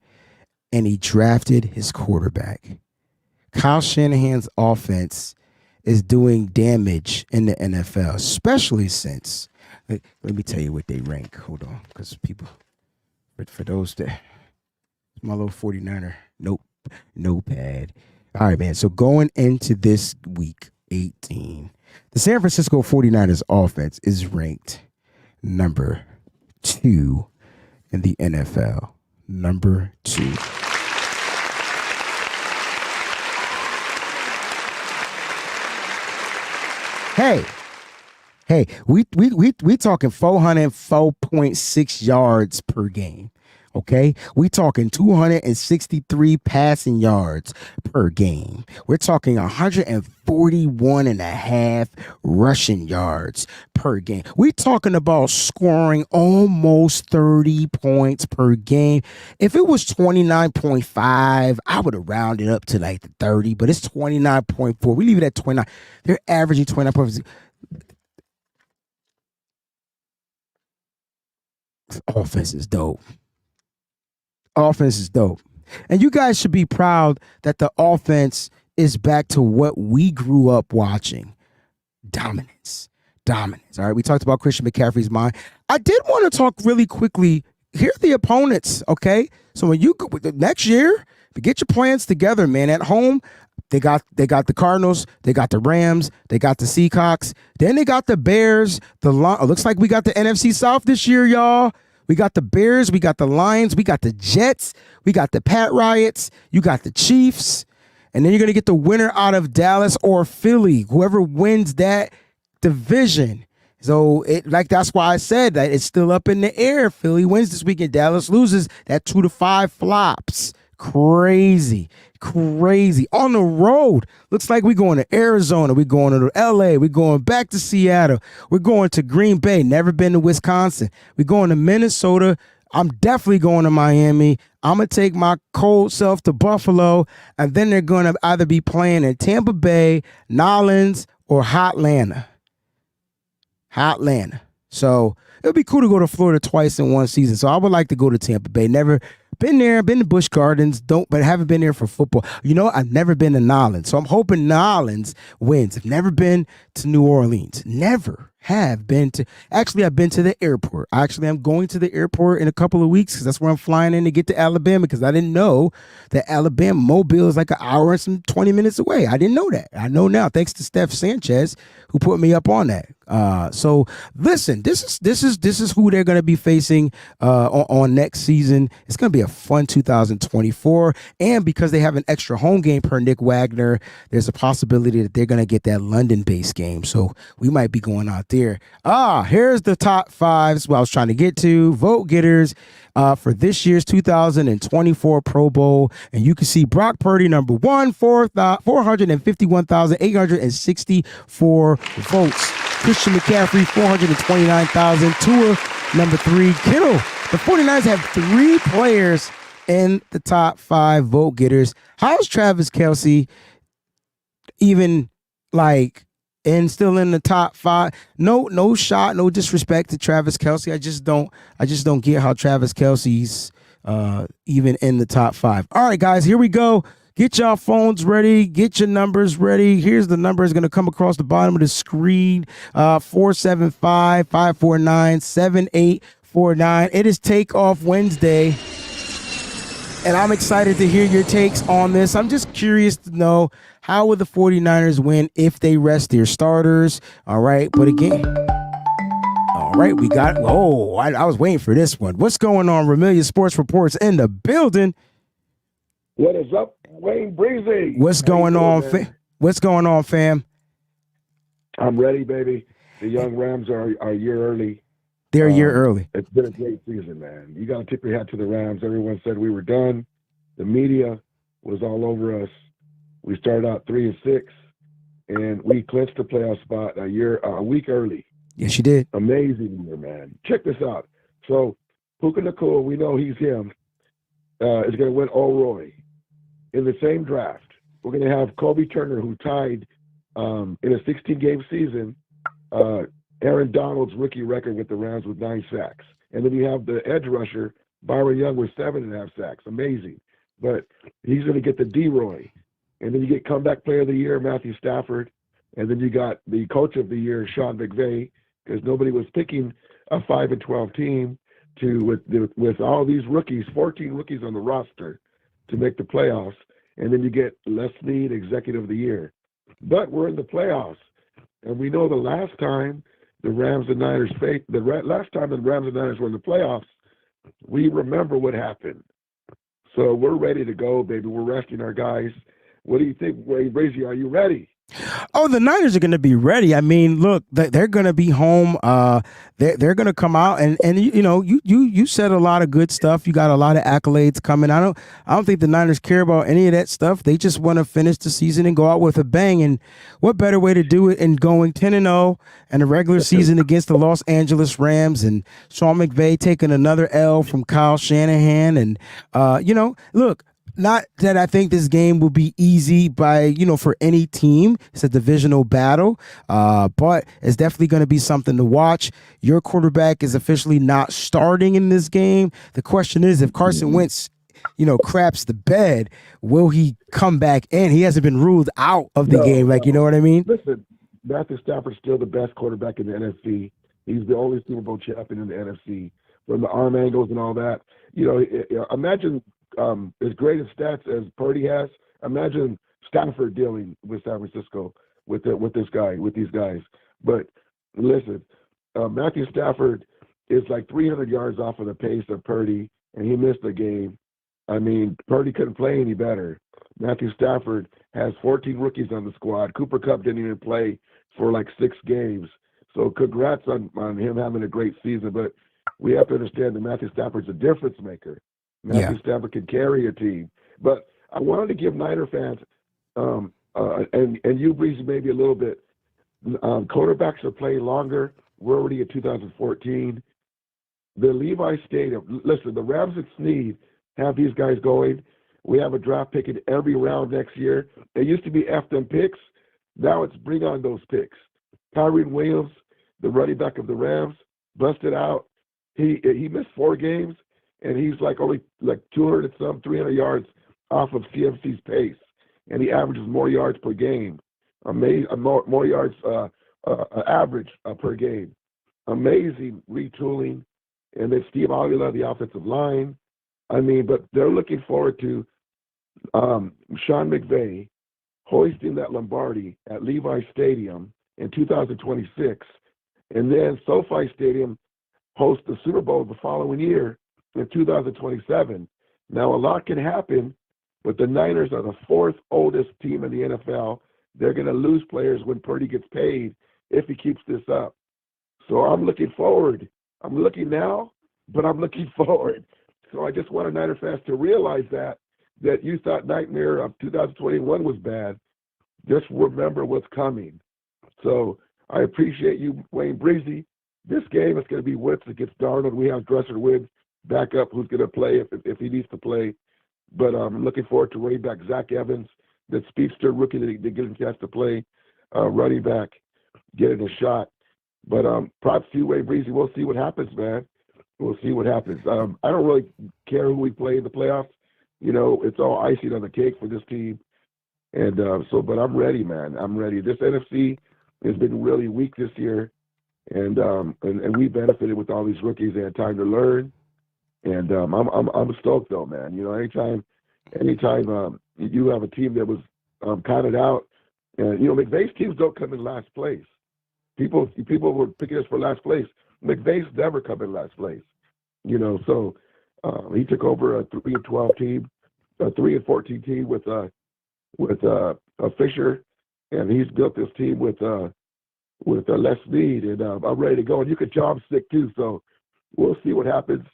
and he drafted his quarterback. Kyle Shanahan's offense is doing damage in the NFL, especially since. Let me tell you what they rank. Hold on, because people, for those that, my little 49er notepad. All right, man. So going into this week 18, the San Francisco 49ers offense is ranked number 2 in the NFL. Number 2. Hey, we talking 404.6 yards per game. Okay, we talking 263 passing yards per game. We're talking 141 and a half rushing yards per game. We're talking about scoring almost 30 points per game. If it was 29.5, I would have rounded up to like the 30, but it's 29.4. We leave it at 29. They're averaging 29 points. Offense is dope. Offense is dope. And you guys should be proud that the offense is back to what we grew up watching. Dominance. All right. We talked about Christian McCaffrey's mind. I did want to talk really quickly. Here are the opponents. Okay. So when you go next year, get your plans together, man. At home, they got the Cardinals, they got the Rams, they got the Seahawks, then they got the Bears. It looks like we got the NFC South this year, y'all. We got the Bears, we got the Lions, we got the Jets, we got the Pat Riots, you got the Chiefs, and then you're going to get the winner out of Dallas or Philly, whoever wins that division. So that's why I said that it's still up in the air. Philly wins this weekend, Dallas loses. That 2-5 flops. Crazy. On the road. Looks like we're going to Arizona. We're going to LA. We're going back to Seattle. We're going to Green Bay. Never been to Wisconsin. We're going to Minnesota. I'm definitely going to Miami. I'm going to take my cold self to Buffalo. And then they're going to either be playing in Tampa Bay, Nolens, or Hotlanta. So it would be cool to go to Florida twice in one season. So I would like to go to Tampa Bay. Never been there, been to Busch Gardens, but haven't been there for football. I've never been to Nolens. So I'm hoping Nolens wins. I've never been to New Orleans. Never have been to. Actually, I've been to the airport. I'm going to the airport in a couple of weeks because that's where I'm flying in to get to Alabama, because I didn't know that Alabama Mobile is like an hour and some 20 minutes away. I didn't know that. I know now, thanks to Steph Sanchez, who put me up on that. So listen, this is who they're going to be facing on next season. It's going to be a fun 2024, and because they have an extra home game per Nick Wagner, there's a possibility that they're going to get that London-based game. So we might be going out there. Here's the top 5s. What I was trying to get to. Vote getters for this year's 2024 Pro Bowl, and you can see Brock Purdy number 1, 451,864 votes. Christian McCaffrey, 429,000. Tua, number 3. Kittle. The 49ers have 3 players in the top 5 vote getters. How's Travis Kelce even and still in the top 5? No shot, no disrespect to Travis Kelce. I just don't get how Travis Kelce's even in the top 5. All right, guys, here we go. Get y'all phones ready. Get your numbers ready. Here's the number. It's going to come across the bottom of the screen. 475-549-7849. It is Takeoff Wednesday, and I'm excited to hear your takes on this. I'm just curious to know, how will the 49ers win if they rest their starters? All right, but again, all right, we got, I was waiting for this one. What's going on? Ramillia Sports Reports in the building. What is up, WayneBreezie? What's going on, What's going on, fam? I'm ready, baby. The young Rams are a year early. They're a year early. It's been a great season, man. You got to tip your hat to the Rams. Everyone said we were done. The media was all over us. We started out 3-6, and we clinched the playoff spot a week early. Yes, you did. Amazing year, man. Check this out. So Puka Nacua, we know he's him, is going to win All Roy in the same draft. we're going to have Kobe Turner, who tied in a 16-game season Aaron Donald's rookie record with the Rams with 9 sacks. And then you have the edge rusher, Byron Young, with 7.5 sacks. Amazing. But he's going to get the D-Roy. And then you get comeback player of the year, Matthew Stafford. And then you got the coach of the year, Sean McVay, because nobody was picking a 5-12 team with all these rookies, 14 rookies on the roster to make the playoffs. And then you get Les Snead, executive of the year. But we're in the playoffs. And we know the last time the Rams and Niners last time the Rams and Niners were in the playoffs, we remember what happened. So we're ready to go, baby. We're resting our guys. What do you think, WayneBreezie? Are you ready? Oh, the Niners are going to be ready. I mean, look, they're going to be home. They're going to come out and you said a lot of good stuff. You got a lot of accolades coming. I don't think the Niners care about any of that stuff. They just want to finish the season and go out with a bang. And what better way to do it than going 10-0 and a regular season against the Los Angeles Rams and Sean McVay taking another L from Kyle Shanahan. And look. Not that I think this game will be easy for any team. It's a divisional battle, but it's definitely going to be something to watch. Your quarterback is officially not starting in this game. The question is, if Carson Wentz, craps the bed, will he come back in? He hasn't been ruled out of the game. You know what I mean? Listen, Matthew Stafford's still the best quarterback in the NFC. He's the only Super Bowl champion in the NFC. From the arm angles and all that, imagine as great as stats as Purdy has, imagine Stafford dealing with San Francisco with these guys. But listen, Matthew Stafford is like 300 yards off of the pace of Purdy, and he missed a game. I mean, Purdy couldn't play any better. Matthew Stafford has 14 rookies on the squad. Cooper Kupp didn't even play for like 6 games. So congrats on him having a great season. But we have to understand that Matthew Stafford's a difference maker. Matthew Stafford can carry a team. But I wanted to give Niner fans, and you, Breezy, maybe a little bit, quarterbacks are playing longer. We're already in 2014. The Levi Stadium, listen, the Rams and Snead have these guys going. We have a draft pick in every round next year. It used to be F them picks. Now it's bring on those picks. Tyrone Williams, the running back of the Rams, busted out. He missed 4 games. And he's only 300 yards off of CMC's pace, and he averages more yards per game. More yards average per game. Amazing retooling, and then Steve Avila, the offensive line. I mean, but they're looking forward to Sean McVay hoisting that Lombardi at Levi Stadium in 2026, and then SoFi Stadium host the Super Bowl the following year. In 2027. Now, a lot can happen, but the Niners are the 4th oldest team in the NFL. They're going to lose players when Purdy gets paid if he keeps this up. So I'm looking forward. I'm looking now, but I'm looking forward. So I just want Niner fans to realize that you thought nightmare of 2021 was bad. Just remember what's coming. So I appreciate you, WayneBreezie. This game is going to be Wentz against Darnold. We have Dresser Woods back up who's going to play if he needs to play. But I'm looking forward to running back Zach Evans, that speedster rookie that get a chance to play running back, getting a shot. But props to you, WayneBreezie. We'll see what happens, man. We'll see what happens. I don't really care who we play in the playoffs. It's all icing on the cake for this team. And but I'm ready, man. I'm ready. This NFC has been really weak this year. And we benefited with all these rookies. They had time to learn. And I'm stoked though, man. Anytime you have a team that was counted out, and McVay's teams don't come in last place. People were picking us for last place. McVay's never come in last place. So he took over a 3-12 team, a 3-14 team with Fisher, and he's built this team with Les Snead, and I'm ready to go. And you could job sick too, so we'll see what happens.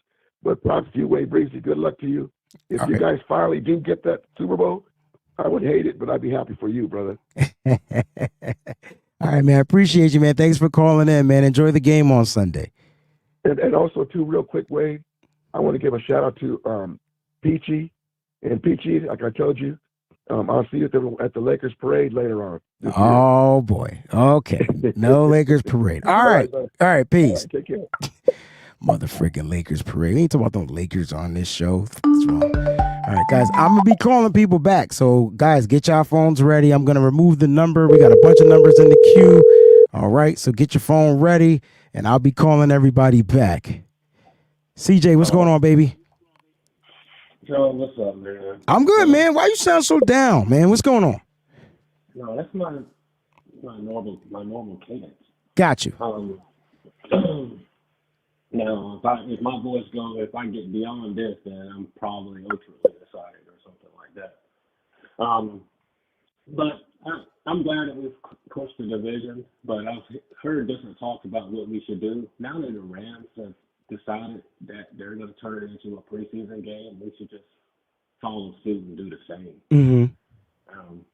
But props to you, WayneBreezie. Good luck to you. If you guys finally do get that Super Bowl, I would hate it, but I'd be happy for you, brother. All right, man. I appreciate you, man. Thanks for calling in, man. Enjoy the game on Sunday. And also, too, real quick, Wayne, I want to give a shout out to Peachy. And Peachy, like I told you, I'll see you at the Lakers parade later on. This year. Oh boy. Okay. No Lakers parade. All right. brother. All right. Peace. Take care. Motherfucking Lakers parade. We ain't talking about no Lakers on this show. What's wrong? All right, guys. I'm gonna be calling people back. So, guys, get y'all phones ready. I'm gonna remove the number. We got a bunch of numbers in the queue. All right. So get your phone ready, and I'll be calling everybody back. CJ, what's going on, baby? Joe, what's up, man? I'm good, man. Why you sound so down, man? What's going on? No, that's my normal cadence. Got you. Now, if my voice goes, if I get beyond this, then I'm probably ultra excited or something like that. But I'm glad that we've pushed the division. But I've heard different talks about what we should do. Now that the Rams have decided that they're going to turn it into a preseason game, we should just follow suit and do the same. Mm-hmm.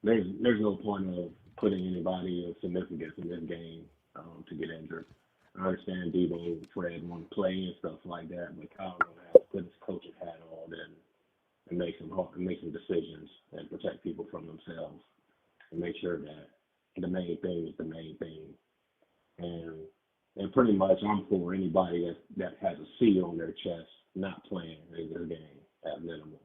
There's no point of putting anybody of significance in this game to get injured. I understand Debo and Fred want to play and stuff like that, but Kyle's going to have to put his coaching hat on and make some decisions and protect people from themselves and make sure that the main thing is the main thing. And pretty much I'm for anybody that has a C on their chest not playing in their game at minimum.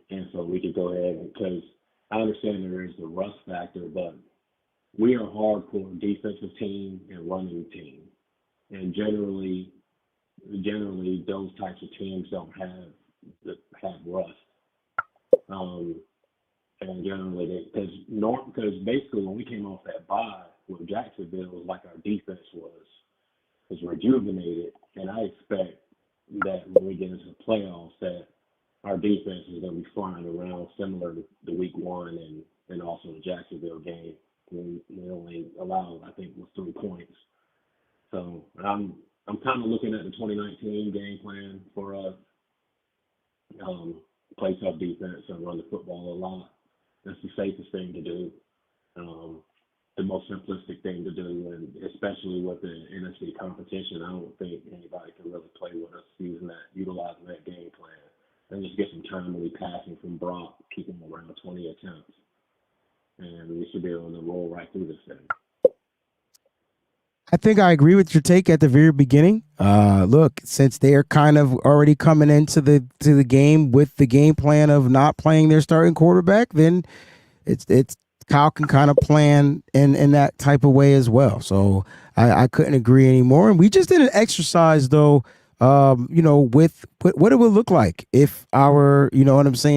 And so we could go ahead, because I understand there is the rust factor, but we are a hardcore defensive team and running team. And generally those types of teams don't have rust. And generally because basically when we came off that bye with Jacksonville, it was like our defense was rejuvenated, and I expect that when we get into the playoffs that our defense is going to be flying around similar to week one and also the Jacksonville game. We only allowed, I think, 3 points. So I'm kind of looking at the 2019 game plan for us. Play tough defense and run the football a lot. That's the safest thing to do. The most simplistic thing to do, and especially with the NFC competition, I don't think anybody can really play with us utilizing that game plan. And just get some timely passing from Brock, keep him around 20 attempts. And we should be able to roll right through this thing. I think I agree with your take at the very beginning. Look, since they're kind of already coming into the game with the game plan of not playing their starting quarterback, then it's Kyle can kind of plan in that type of way as well. So I couldn't agree anymore. And we just did an exercise though. With what it would look like if our,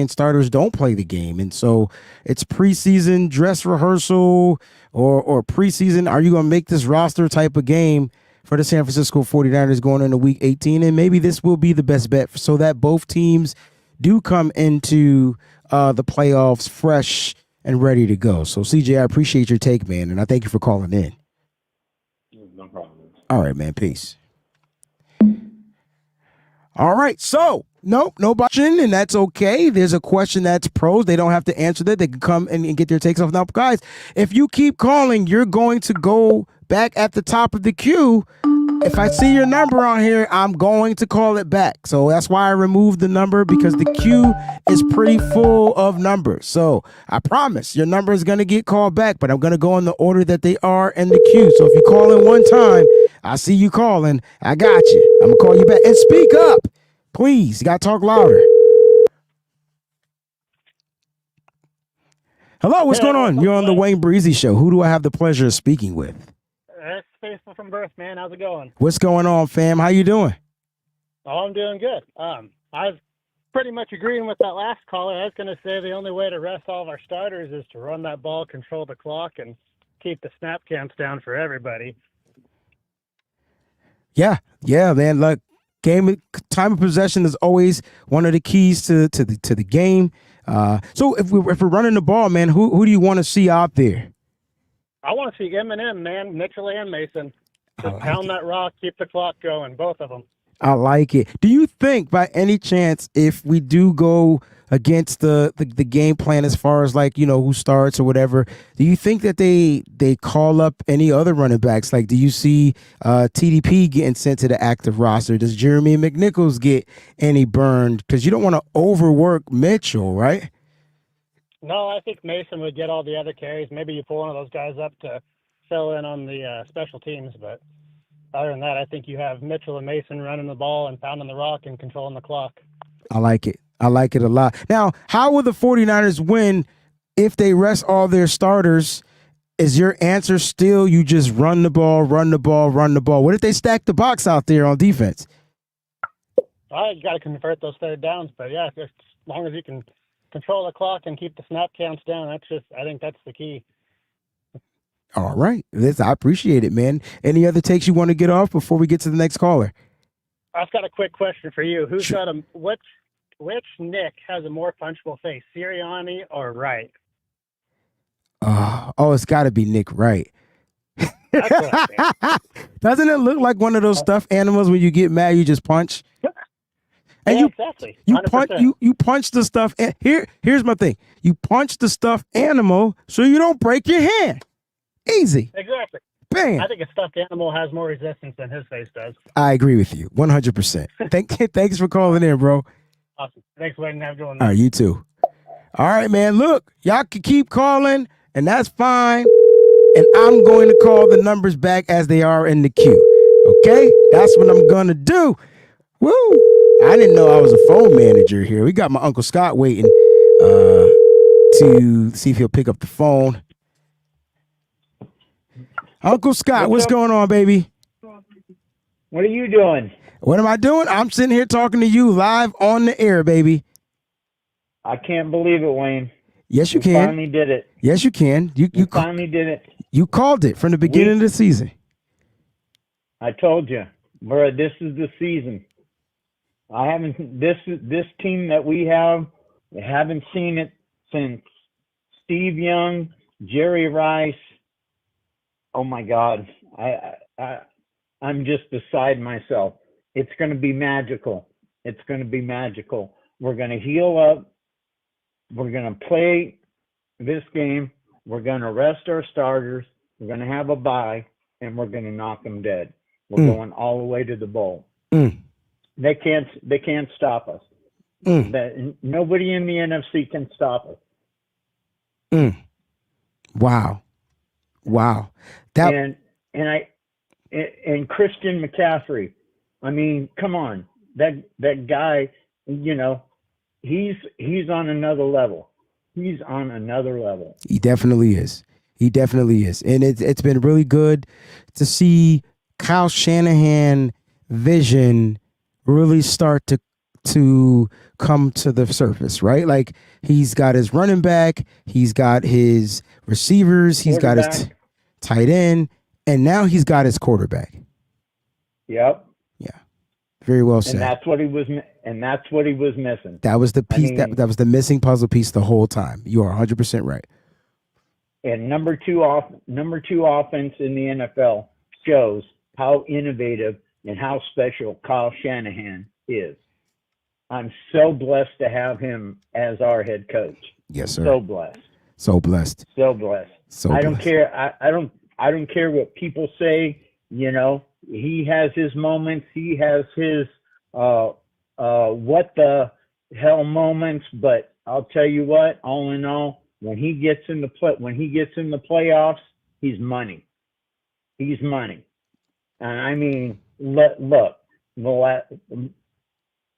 starters don't play the game. And so it's preseason dress rehearsal or preseason. Are you going to make this roster type of game for the San Francisco 49ers going into week 18? And maybe this will be the best bet so that both teams do come into the playoffs fresh and ready to go. So CJ, I appreciate your take, man. And I thank you for calling in. No problem. All right, man. Peace. All right, so no question, and that's okay. There's a question that's pros. They don't have to answer that. They can come and get their takes off. Now, guys, if you keep calling, you're going to go back at the top of the queue. If I see your number on here, I'm going to call it back. So that's why I removed the number, because the queue is pretty full of numbers. So I promise your number is going to get called back, but I'm going to go in the order that they are in the queue. So if you call in one time, I see you calling, I got you. I'm going to call you back. And speak up, please. You got to talk louder. Hello, what's going on? You're on the WayneBreezie Show. Who do I have the pleasure of speaking with? It's Faithful from Birth, man. How's it going? What's going on, fam? How you doing? Oh, I'm doing good. I was pretty much agreeing with that last caller. I was going to say the only way to rest all of our starters is to run that ball, control the clock, and keep the snap counts down for everybody. Yeah, man. Look, time of possession is always one of the keys to the game. So if we're running the ball, man, who do you want to see out there? I want to see Eminem, man, Mitchell and Mason. Just pound that rock, keep the clock going, both of them. I like it. Do you think, by any chance, if we do go against the game plan as far as like who starts or whatever, do you think that they call up any other running backs? Like, do you see TDP getting sent to the active roster? Does Jeremy McNichols get any burned? Because you don't want to overwork Mitchell, right? No, I think Mason would get all the other carries. Maybe you pull one of those guys up to fill in on the special teams, but other than that, I think you have Mitchell and Mason running the ball and pounding the rock and controlling the clock. I like it. I like it a lot. Now, how will the 49ers win if they rest all their starters? Is your answer still you just run the ball, run the ball, run the ball? What if they stack the box out there on defense? You got to convert those third downs, but yeah, as long as you can control the clock and keep the snap counts down, I think that's the key. All right. I appreciate it, man. Any other takes you want to get off before we get to the next caller? I've got a quick question for you. Which Nick has a more punchable face, Sirianni or Wright? It's got to be Nick Wright. That's what I think. Doesn't it look like one of those stuffed animals when you get mad, you just punch? And yeah, exactly. You punch the stuff. Here's my thing. You punch the stuffed animal so you don't break your hand. Easy. Exactly. Bam. I think a stuffed animal has more resistance than his face does. I agree with you 100%. Thanks for calling in, bro. Awesome. Thanks, Wayne. Have a good one. All right, you too. All right, man. Look, y'all can keep calling, and that's fine. And I'm going to call the numbers back as they are in the queue. Okay? That's what I'm going to do. Woo! I didn't know I was a phone manager here. We got my Uncle Scott waiting to see if he'll pick up the phone. Uncle Scott, what's going on, baby? What are you doing? What am I doing? I'm sitting here talking to you live on the air, baby. I can't believe it, Wayne. Yes, you can. Finally did it. Yes, you can. You finally did it. You called it from the beginning of the season. I told you, bro. This is the season. I haven't. This team that we have. I haven't seen it since Steve Young, Jerry Rice. Oh my God. I'm just beside myself. It's going to be magical. It's going to be magical. We're going to heal up. We're going to play this game. We're going to rest our starters. We're going to have a bye, and we're going to knock them dead. We're going all the way to the bowl. They can't stop us. Nobody in the NFC can stop us. Wow. And Christian McCaffrey. I mean, come on. That guy, he's on another level. He's on another level. He definitely is. And it's been really good to see Kyle Shanahan vision really start to come to the surface, right? Like, he's got his running back, he's got his receivers, he's got his tight end, and now he's got his quarterback. Yep. Yeah. Very well said. And that's what he was missing. That was the piece that was the missing puzzle piece the whole time. You are 100% right. And number two offense in the NFL shows how innovative and how special Kyle Shanahan is. I'm so blessed to have him as our head coach. Yes, sir. So blessed. I don't care. I don't care what people say. He has his moments. He has his what the hell moments. But I'll tell you what. All in all, when he gets in the playoffs, he's money. He's money. And I mean, look, the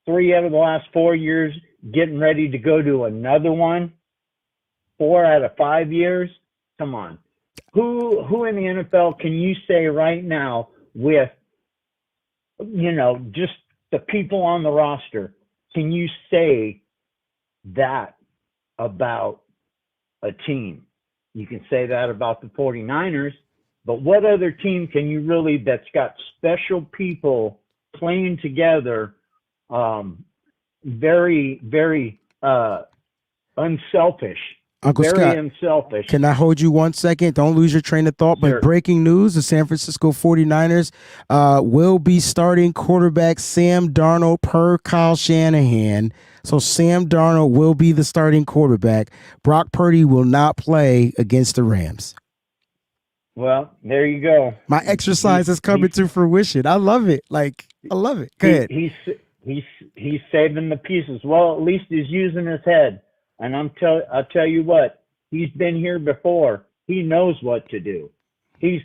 3 out of the last 4 years, getting ready to go to another one. 4 out of 5 years. Come on. Who in the NFL can you say right now with, just the people on the roster, can you say that about a team? You can say that about the 49ers, but what other team can you really, that's got special people playing together, very, very unselfish, Uncle very Scott, unselfish. can I hold you 1 second? Don't lose your train of thought. Sure. But breaking news, the San Francisco 49ers will be starting quarterback Sam Darnold per Kyle Shanahan. So Sam Darnold will be the starting quarterback. Brock Purdy will not play against the Rams. Well, there you go. My exercise is coming to fruition. I love it. I love it. Go ahead. He's saving the pieces. Well, at least he's using his head. And I'll tell you what, he's been here before. He knows what to do. He's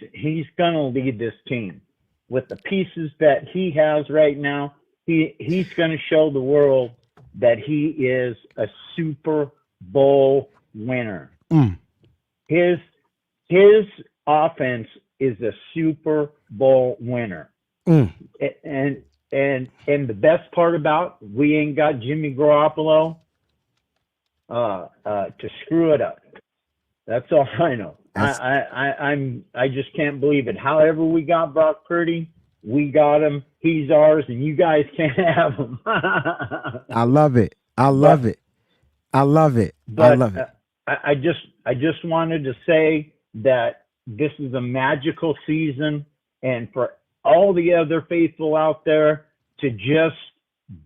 gonna lead this team with the pieces that he has right now. He's gonna show the world that he is a Super Bowl winner. His offense is a Super Bowl winner. And the best part about we ain't got Jimmy Garoppolo to screw it up. That's all I know. I just can't believe it. However, we got Brock Purdy, we got him. He's ours, and you guys can't have him. I love it. I love it. I love it. But, I love it. I just wanted to say that this is a magical season, and for all the other faithful out there to just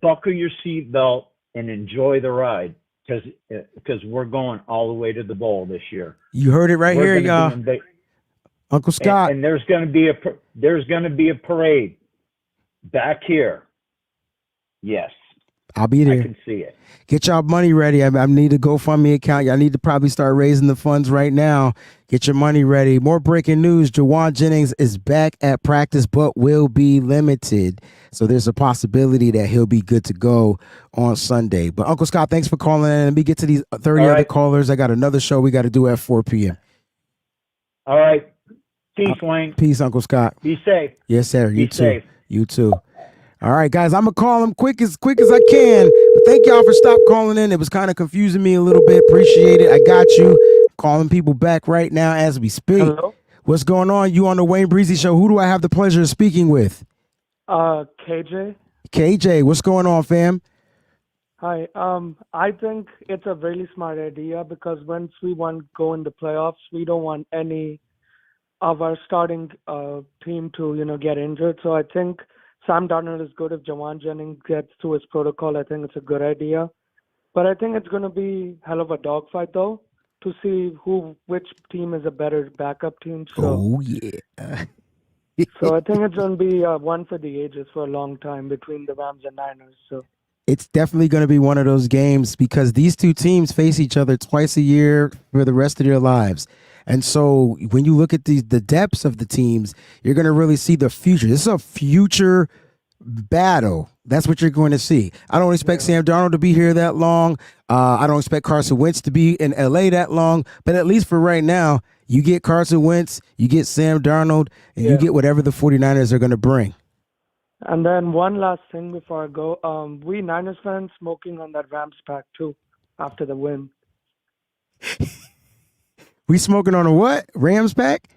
buckle your seatbelt and enjoy the ride, because we're going all the way to the bowl this year. You heard it right here, y'all. Uncle Scott. And there's going to be a parade back here. Yes. I'll be there. I can see it. Get y'all money ready. I need a GoFundMe account. Y'all need to probably start raising the funds right now. Get your money ready. More breaking news. Jawan Jennings is back at practice, but will be limited. So there's a possibility that he'll be good to go on Sunday. But Uncle Scott, thanks for calling in. Let me get to these 30 other callers. I got another show we got to do at 4 p.m. All right. Peace, Wayne. Peace, Uncle Scott. Be safe. Yes, sir. You Be too. safe. You too. All right, guys, I'm going to call him quick as I can. But thank y'all for stop calling in. It was kind of confusing me a little bit. Appreciate it. I got you. Calling people back right now as we speak. Hello? What's going on? You on the WayneBreezie Show. Who do I have the pleasure of speaking with? KJ. KJ, what's going on, fam? Hi. I think it's a really smart idea because once we go in the playoffs, we don't want any of our starting team to, get injured. So I think Sam Darnold is good. If Jawan Jennings gets through his protocol, I think it's a good idea. But I think it's going to be hell of a dogfight, though, to see which team is a better backup team. So, yeah. So I think it's going to be one for the ages for a long time between the Rams and Niners. So it's definitely going to be one of those games because these two teams face each other twice a year for the rest of their lives. And so when you look at the depths of the teams, you're going to really see the future. This is a future battle. That's what you're going to see. I don't expect Sam Darnold to be here that long. I don't expect Carson Wentz to be in LA that long. But at least for right now, you get Carson Wentz, you get Sam Darnold, and you get whatever the 49ers are going to bring. And then one last thing before I go. We Niners fans smoking on that Rams pack too after the win. We smoking on a what? Rams pack?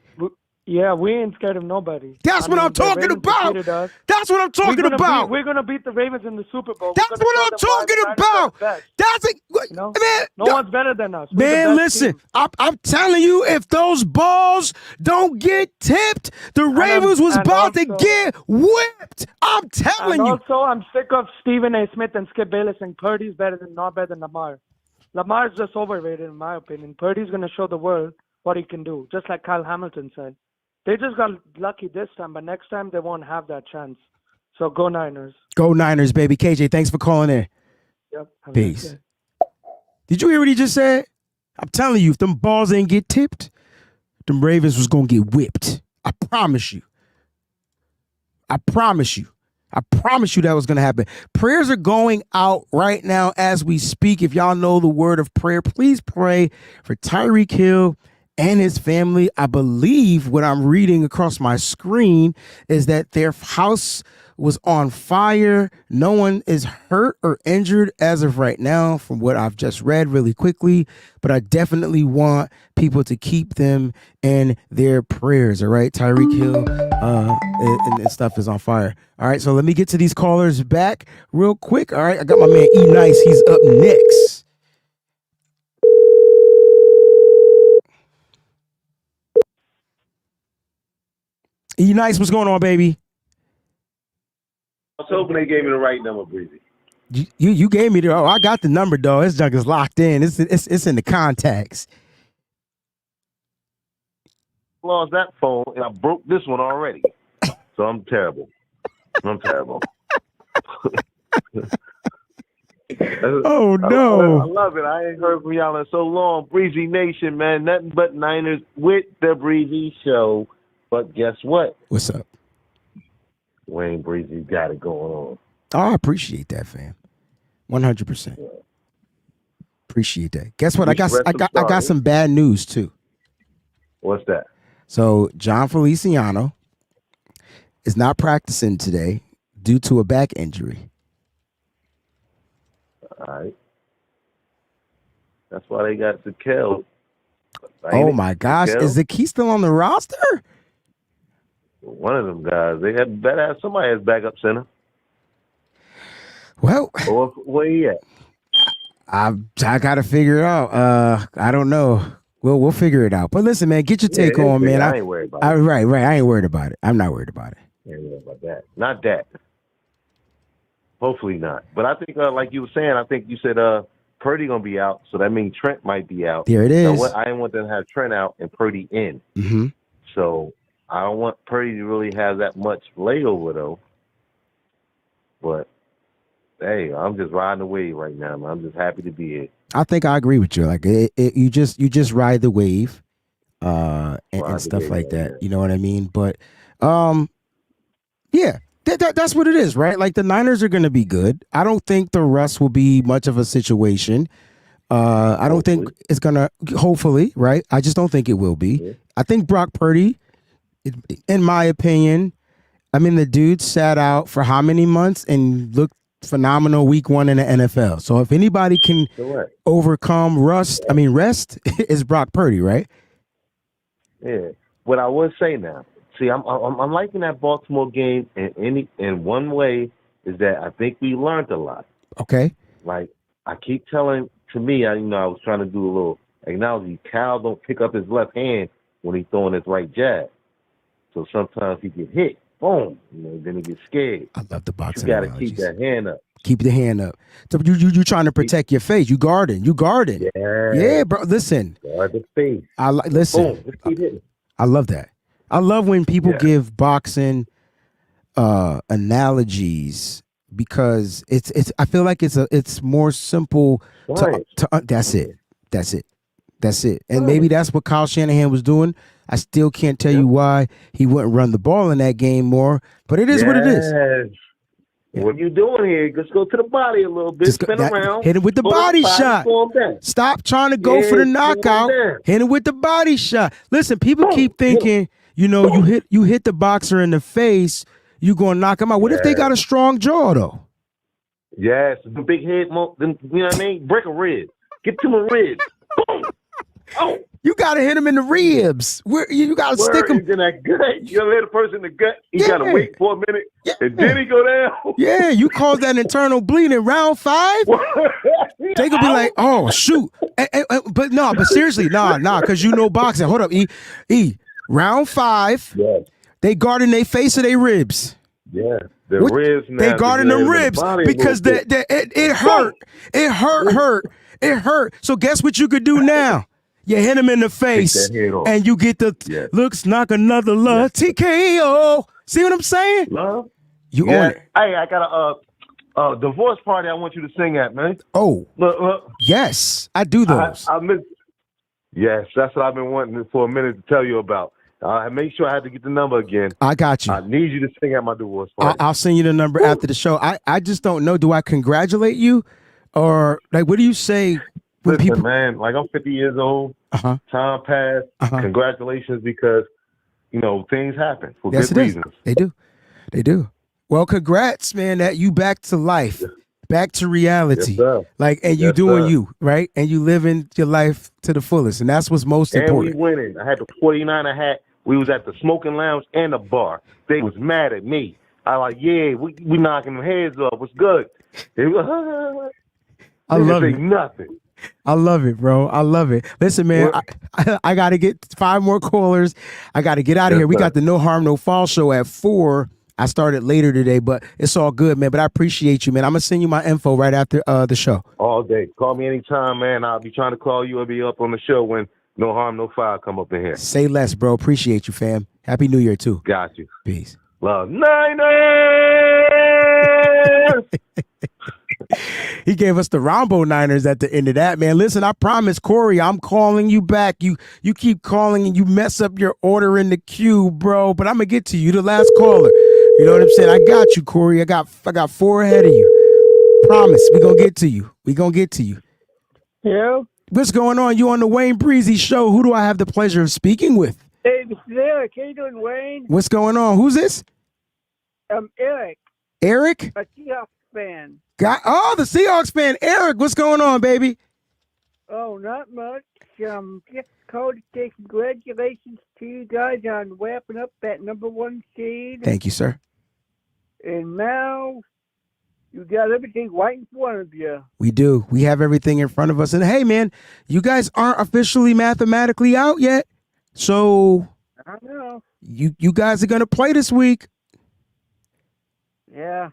Yeah, we ain't scared of nobody. That's what I'm talking about. That's what I'm talking about. We're gonna beat the Ravens in the Super Bowl. That's what I'm talking about. That's it, no, man. No one's better than us. Man, listen, I'm telling you, if those balls don't get tipped, the Ravens was about to get whipped. I'm telling you. Also, I'm sick of Stephen A. Smith and Skip Bayless saying Purdy's not better than Lamar. Lamar's just overrated, in my opinion. Purdy's gonna show the world what he can do, just like Kyle Hamilton said. They just got lucky this time, but next time they won't have that chance. So go Niners. Go Niners, baby. KJ, thanks for calling in. Yep. Peace. Did you hear what he just said? I'm telling you, if them balls ain't get tipped, them Ravens was going to get whipped. I promise you. I promise you. I promise you that was going to happen. Prayers are going out right now as we speak. If y'all know the word of prayer, please pray for Tyreek Hill and his family. I believe what I'm reading across my screen is that their house was on fire. No one is hurt or injured as of right now from what I've just read really quickly, but I definitely want people to keep them in their prayers. All right. Tyreek Hill and stuff is on fire. All right. So let me get to these callers back real quick. All right. I got my man E Nice. He's up next. E Nice, what's going on, baby? I was hoping they gave me the right number, Breezy. You gave me the. Oh, I got the number, though. This junk is locked in. It's in the contacts. Lost that phone and I broke this one already. So I'm terrible. Oh no! I love it. I ain't heard from y'all in so long. Breezy Nation, man. Nothing but Niners with the Breezy Show. But guess what? What's up? WayneBreezie got it going on. Oh, I appreciate that, fam. 100%. Appreciate that. Guess what? I got some bad news too. What's that? So John Feliciano is not practicing today due to a back injury. All right. That's why they got Zakel. Oh my gosh. Zakel? Is Zaki still on the roster? One of them guys. They better have somebody as backup center. Well, where he at? I gotta figure it out. I don't know. We'll figure it out. But listen, man, get your take on, man. I ain't worried about it. Right. I ain't worried about it. I'm not worried about it. I ain't worried about that. Not that. Hopefully not. But I think, like you were saying, I think you said Purdy gonna be out, so that means Trent might be out. There it is. I didn't want them to have Trent out and Purdy in. Mm-hmm. So I don't want Purdy to really have that much layover though. But hey, I'm just riding the wave right now, man. I'm just happy to be here. I think I agree with you. Like you just ride the wave, and stuff like that. You know what I mean? But yeah, that's what it is, right? Like the Niners are going to be good. I don't think the rest will be much of a situation. I don't think it's gonna. Hopefully, right? I just don't think it will be. Yeah. I think Brock Purdy, in my opinion, I mean the dude sat out for how many months and looked phenomenal week 1 in the NFL. So if anybody can overcome rest, is Brock Purdy, right? Yeah. What I would say now, see, I'm liking that Baltimore game in one way is that I think we learned a lot. Okay. Like I keep telling I was trying to do a little analogy. Cal don't pick up his left hand when he's throwing his right jab. So sometimes he get hit. Boom. Then he gets scared. I love the boxing. You got to keep that hand up. Keep the hand up. So you trying to protect your face. You guarding. Yeah, bro. Listen. Guard the face. Listen. Boom. Just keep hitting. I love that. I love when people give boxing analogies because it's. I feel like it's more simple. That's it. And maybe that's what Kyle Shanahan was doing. I still can't tell you why he wouldn't run the ball in that game more, but it is what it is. Yeah. What you doing here? Just go to the body a little bit, spin around. Hit it with the body shot. Stop trying to go for the knockout. Hit it with the body shot. Listen, people keep thinking, you hit the boxer in the face, you going to knock him out. What if they got a strong jaw, though? Yes, the big head, you know what I mean? Break a rib. Get to my ribs. Boom. Oh. You gotta hit him in the ribs. You gotta stick him in that gut. You gotta hit a person in the gut. You gotta wait for a minute, and then he go down. Yeah, you cause that internal bleeding. Round 5, they gonna be like, "Oh shoot!" But seriously, because boxing. Hold up, E. Round 5, they guarding their face or their ribs. Yeah, the ribs. They guarding them ribs because it hurt. It hurt. So guess what you could do now? You hit him in the face, and you get the looks knock another love TKO. See what I'm saying? Love. You on it? Hey, I got a divorce party I want you to sing at, man. Oh, look. Yes, I do those. Yes, that's what I've been wanting for a minute to tell you about. I make sure I had to get the number again. I got you. I need you to sing at my divorce party. I'll send you the number after the show. I just don't know. Do I congratulate you, or like what do you say? Listen, man, like I'm 50 years old. Time passed. Congratulations, because things happen for good reasons. They do. Well, congrats, man. That you back to life, back to reality. Yes, and you doing you right, and you living your life to the fullest, and that's what's most important. And we winning. I had the 49er hat. We was at the smoking lounge and the bar. They was mad at me. I we knocking them heads off. What's good? I love it. Nothing. I love it, bro. I love it. Listen, man, I got to get 5 more callers. I got to get out of Yes, here. We sir. got the No Harm, No Foul show at 4. I started later today, but it's all good, man. But I appreciate you, man. I'm going to send you my info right after the show. All day. Call me anytime, man. I'll be trying to call you. I'll be up on the show when No Harm, No Foul come up in here. Say less, bro. Appreciate you, fam. Happy New Year, too. Got you. Peace. Love. Niners! He gave us the Rombo Niners at the end of that, man. Listen, I promise, Corey, I'm calling you back. You keep calling and you mess up your order in the queue, bro. But I'm gonna get to you, the last caller. You know what I'm saying? I got you, Corey. I got 4 ahead of you. Promise, we gonna get to you. We gonna get to you. Hello? What's going on? You on the WayneBreezie Show? Who do I have the pleasure of speaking with? Hey, this is Eric. How you doing, Wayne? What's going on? Who's this? Eric, Eric? a Seahawks fan. The Seahawks fan. Eric, what's going on, baby? Oh, not much. Just called to say congratulations to you guys on wrapping up that #1 seed. Thank you, sir. And now you got everything right in front of you. We do. We have everything in front of us. And hey, man, you guys aren't officially mathematically out yet. So I know. you guys are going to play this week. Yeah.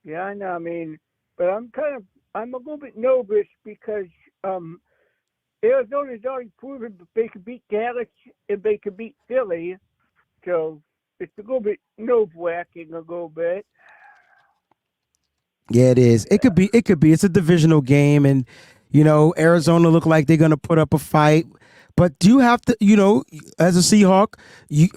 Yeah, I know. I mean, but I'm a little bit nervous because Arizona's already proven that they can beat Dallas and they can beat Philly. So it's a little bit nerve-wracking a little bit. Yeah, it is. It could be. It's a divisional game, and Arizona look like they're going to put up a fight. But you have to, as a Seahawk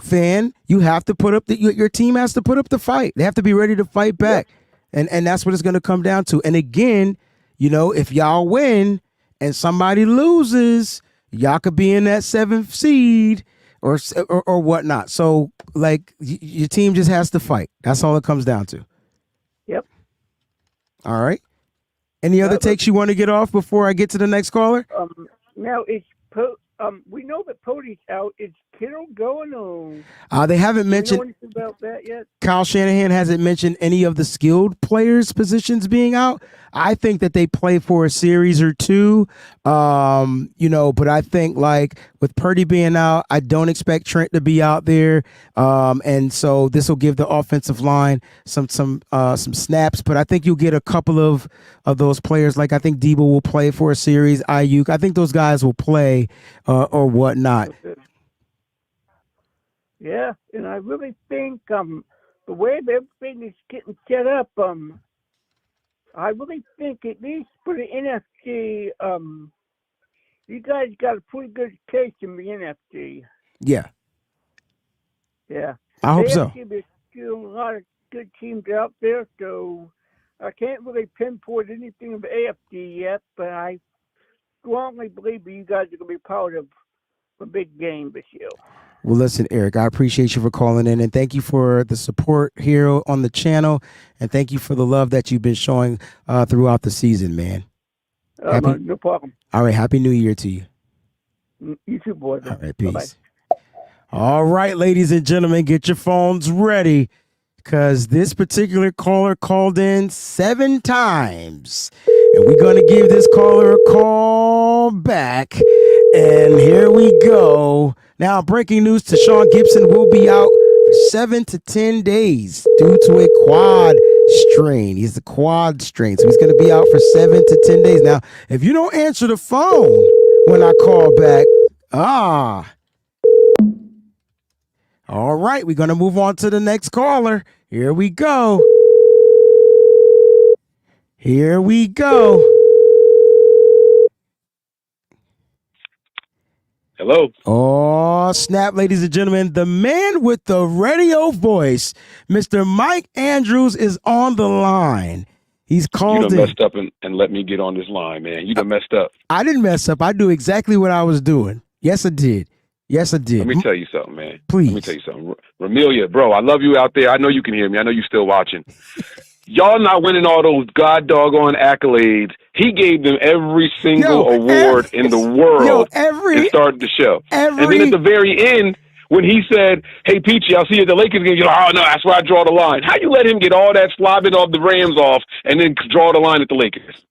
fan, you have to put up your team has to put up the fight. They have to be ready to fight back. And that's what it's going to come down to. And again, if y'all win and somebody loses, y'all could be in that 7th seed or whatnot. So, your team just has to fight. That's all it comes down to. Yep. All right. Any other takes you want to get off before I get to the next caller? Now, we know that Pody's out. Is Kittle going on? They haven't mentioned. Do you know anything about that yet? Kyle Shanahan hasn't mentioned any of the skilled players' positions being out. I think that they play for a series or 2, but I think with Purdy being out, I don't expect Trent to be out there, and so this will give the offensive line some snaps. But I think you'll get a couple of those players. I think Debo will play for a series. Ayuk, I think those guys will play or whatnot. Yeah, and I really think the way everything is getting set up, I really think at least for the NFC, you guys got a pretty good case in the NFC. Yeah. Yeah. I hope so. There's still a lot of good teams out there, so I can't really pinpoint anything of the AFC yet, but I strongly believe that you guys are going to be part of a big game this year. Well, listen, Eric, I appreciate you for calling in, and thank you for the support here on the channel, and thank you for the love that you've been showing throughout the season, man. No problem. All right, Happy New Year to you. You too, boys. All right, peace. Bye-bye. All right, ladies and gentlemen, get your phones ready, because this particular caller called in 7 times, and we're going to give this caller a call back, and here we go. Now, breaking news, Tashawn Gibson will be out for 7 to 10 days due to a quad strain. He's the quad strain, so he's going to be out for 7 to 10 days. Now, if you don't answer the phone when I call back, all right, we're going to move on to the next caller. Here we go. Here we go. Hello. Oh, snap, ladies and gentlemen. The man with the radio voice, Mr. Mike Andrews, is on the line. He's called in. You done messed up and let me get on this line, man. You done messed up. I didn't mess up. I knew exactly what I was doing. Yes, I did. Yes, I did. Let me tell you something, man. Please. Let me tell you something. Ramelia, bro, I love you out there. I know you can hear me. I know you still watching. Y'all not winning all those god doggone accolades. He gave them every single award in the world and started the show. And then at the very end, when he said, "Hey, Peachy, I'll see you at the Lakers game," you're like, "Oh, no, that's where I draw the line." How you let him get all that slobbing of the Rams off and then draw the line at the Lakers?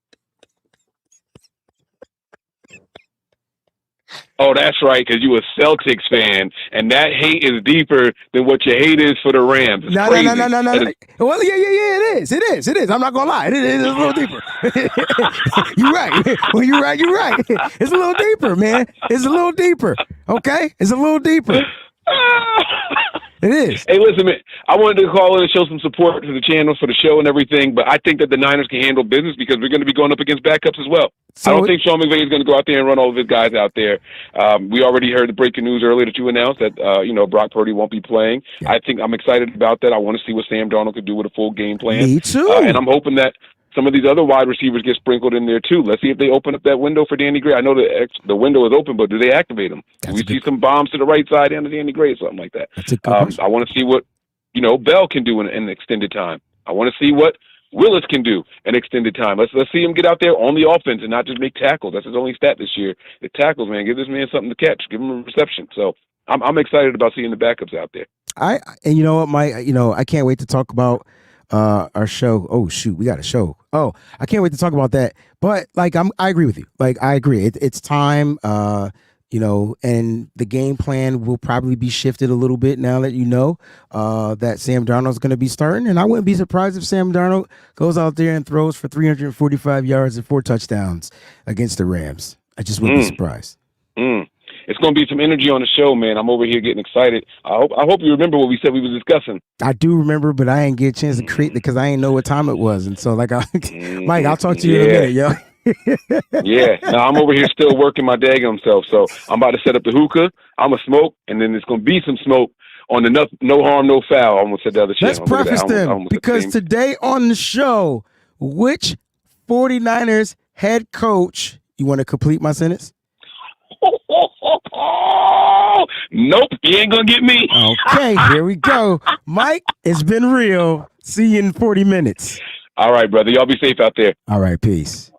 Oh, that's right, because you a Celtics fan, and that hate is deeper than what your hate is for the Rams. It's crazy. No. Well, yeah, it is. I'm not gonna lie, it is a little deeper. You're right. Well, you're right. It's a little deeper, man. It's a little deeper. Okay, it's a little deeper. It is. Hey, listen, man, I wanted to call in and show some support to the channel for the show and everything, but I think that the Niners can handle business because we're going to be going up against backups as well. I don't think Sean McVay is going to go out there and run all of his guys out there. We already heard the breaking news earlier that you announced that, Brock Purdy won't be playing. Yeah. I think I'm excited about that. I want to see what Sam Darnold could do with a full game plan. Me too. And I'm hoping that some of these other wide receivers get sprinkled in there too. Let's see if they open up that window for Danny Gray. I know the window is open, but do they activate him? Do we see some bombs to the right side and Danny Gray or something like that? That's a good question. I want to see what Bell can do in extended time. I want to see what Willis can do in extended time. Let's see him get out there on the offense and not just make tackles. That's his only stat this year. The tackles, man. Give this man something to catch. Give him a reception. So I'm excited about seeing the backups out there. And you know what, Mike? I can't wait to talk about our show. Oh shoot, we got a show. Oh, I can't wait to talk about that. But I agree with you. I agree. It's time. And the game plan will probably be shifted a little bit now that that Sam Darnold's going to be starting. And I wouldn't be surprised if Sam Darnold goes out there and throws for 345 yards and 4 touchdowns against the Rams. I just wouldn't be surprised. It's going to be some energy on the show, man. I'm over here getting excited. I hope you remember what we said we was discussing. I do remember, but I ain't get a chance to create it because I ain't know what time it was. And so, Mike, I'll talk to you in a minute, yo. Yeah. No, I'm over here still working my daggum self. So I'm about to set up the hookah. I'm going to smoke, and then there's going to be some smoke on the no harm, no foul. I almost said the other shit. Let's preface them because today on the show, which 49ers head coach, you want to complete my sentence? Nope, you ain't gonna get me. Okay, here we go. Mike, it's been real. See you in 40 minutes. All right, brother. Y'all be safe out there. All right, peace.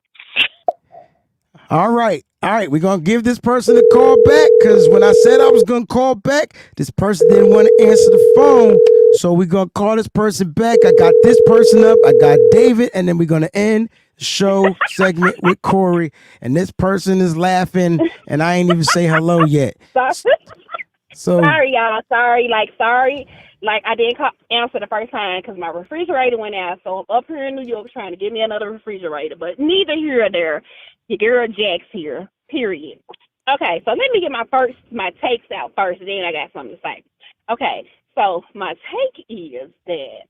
All right, we're going to give this person a call back because when I said I was going to call back, this person didn't want to answer the phone. So we're going to call this person back. I got this person up. I got David, and then we're going to end the show segment with Corey. And this person is laughing, and I ain't even say hello yet. Sorry, y'all. Sorry. Like, I didn't answer the first time because my refrigerator went out. So I'm up here in New York trying to get me another refrigerator. But neither here or there. Your girl Jack's here, period. Okay, so let me get my takes out first, and then I got something to say. Okay, so my take is that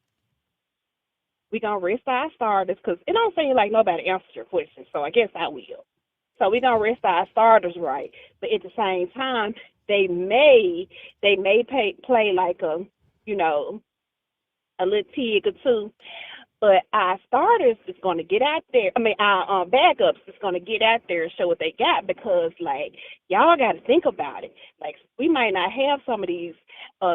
we're going to rest our starters because it don't seem like nobody answered your question, so I guess I will. So we're going to rest our starters right. But at the same time, they may play like a little tig or two. But our starters is going to get out there. Our backups is going to get out there and show what they got because, y'all got to think about it. We might not have some of these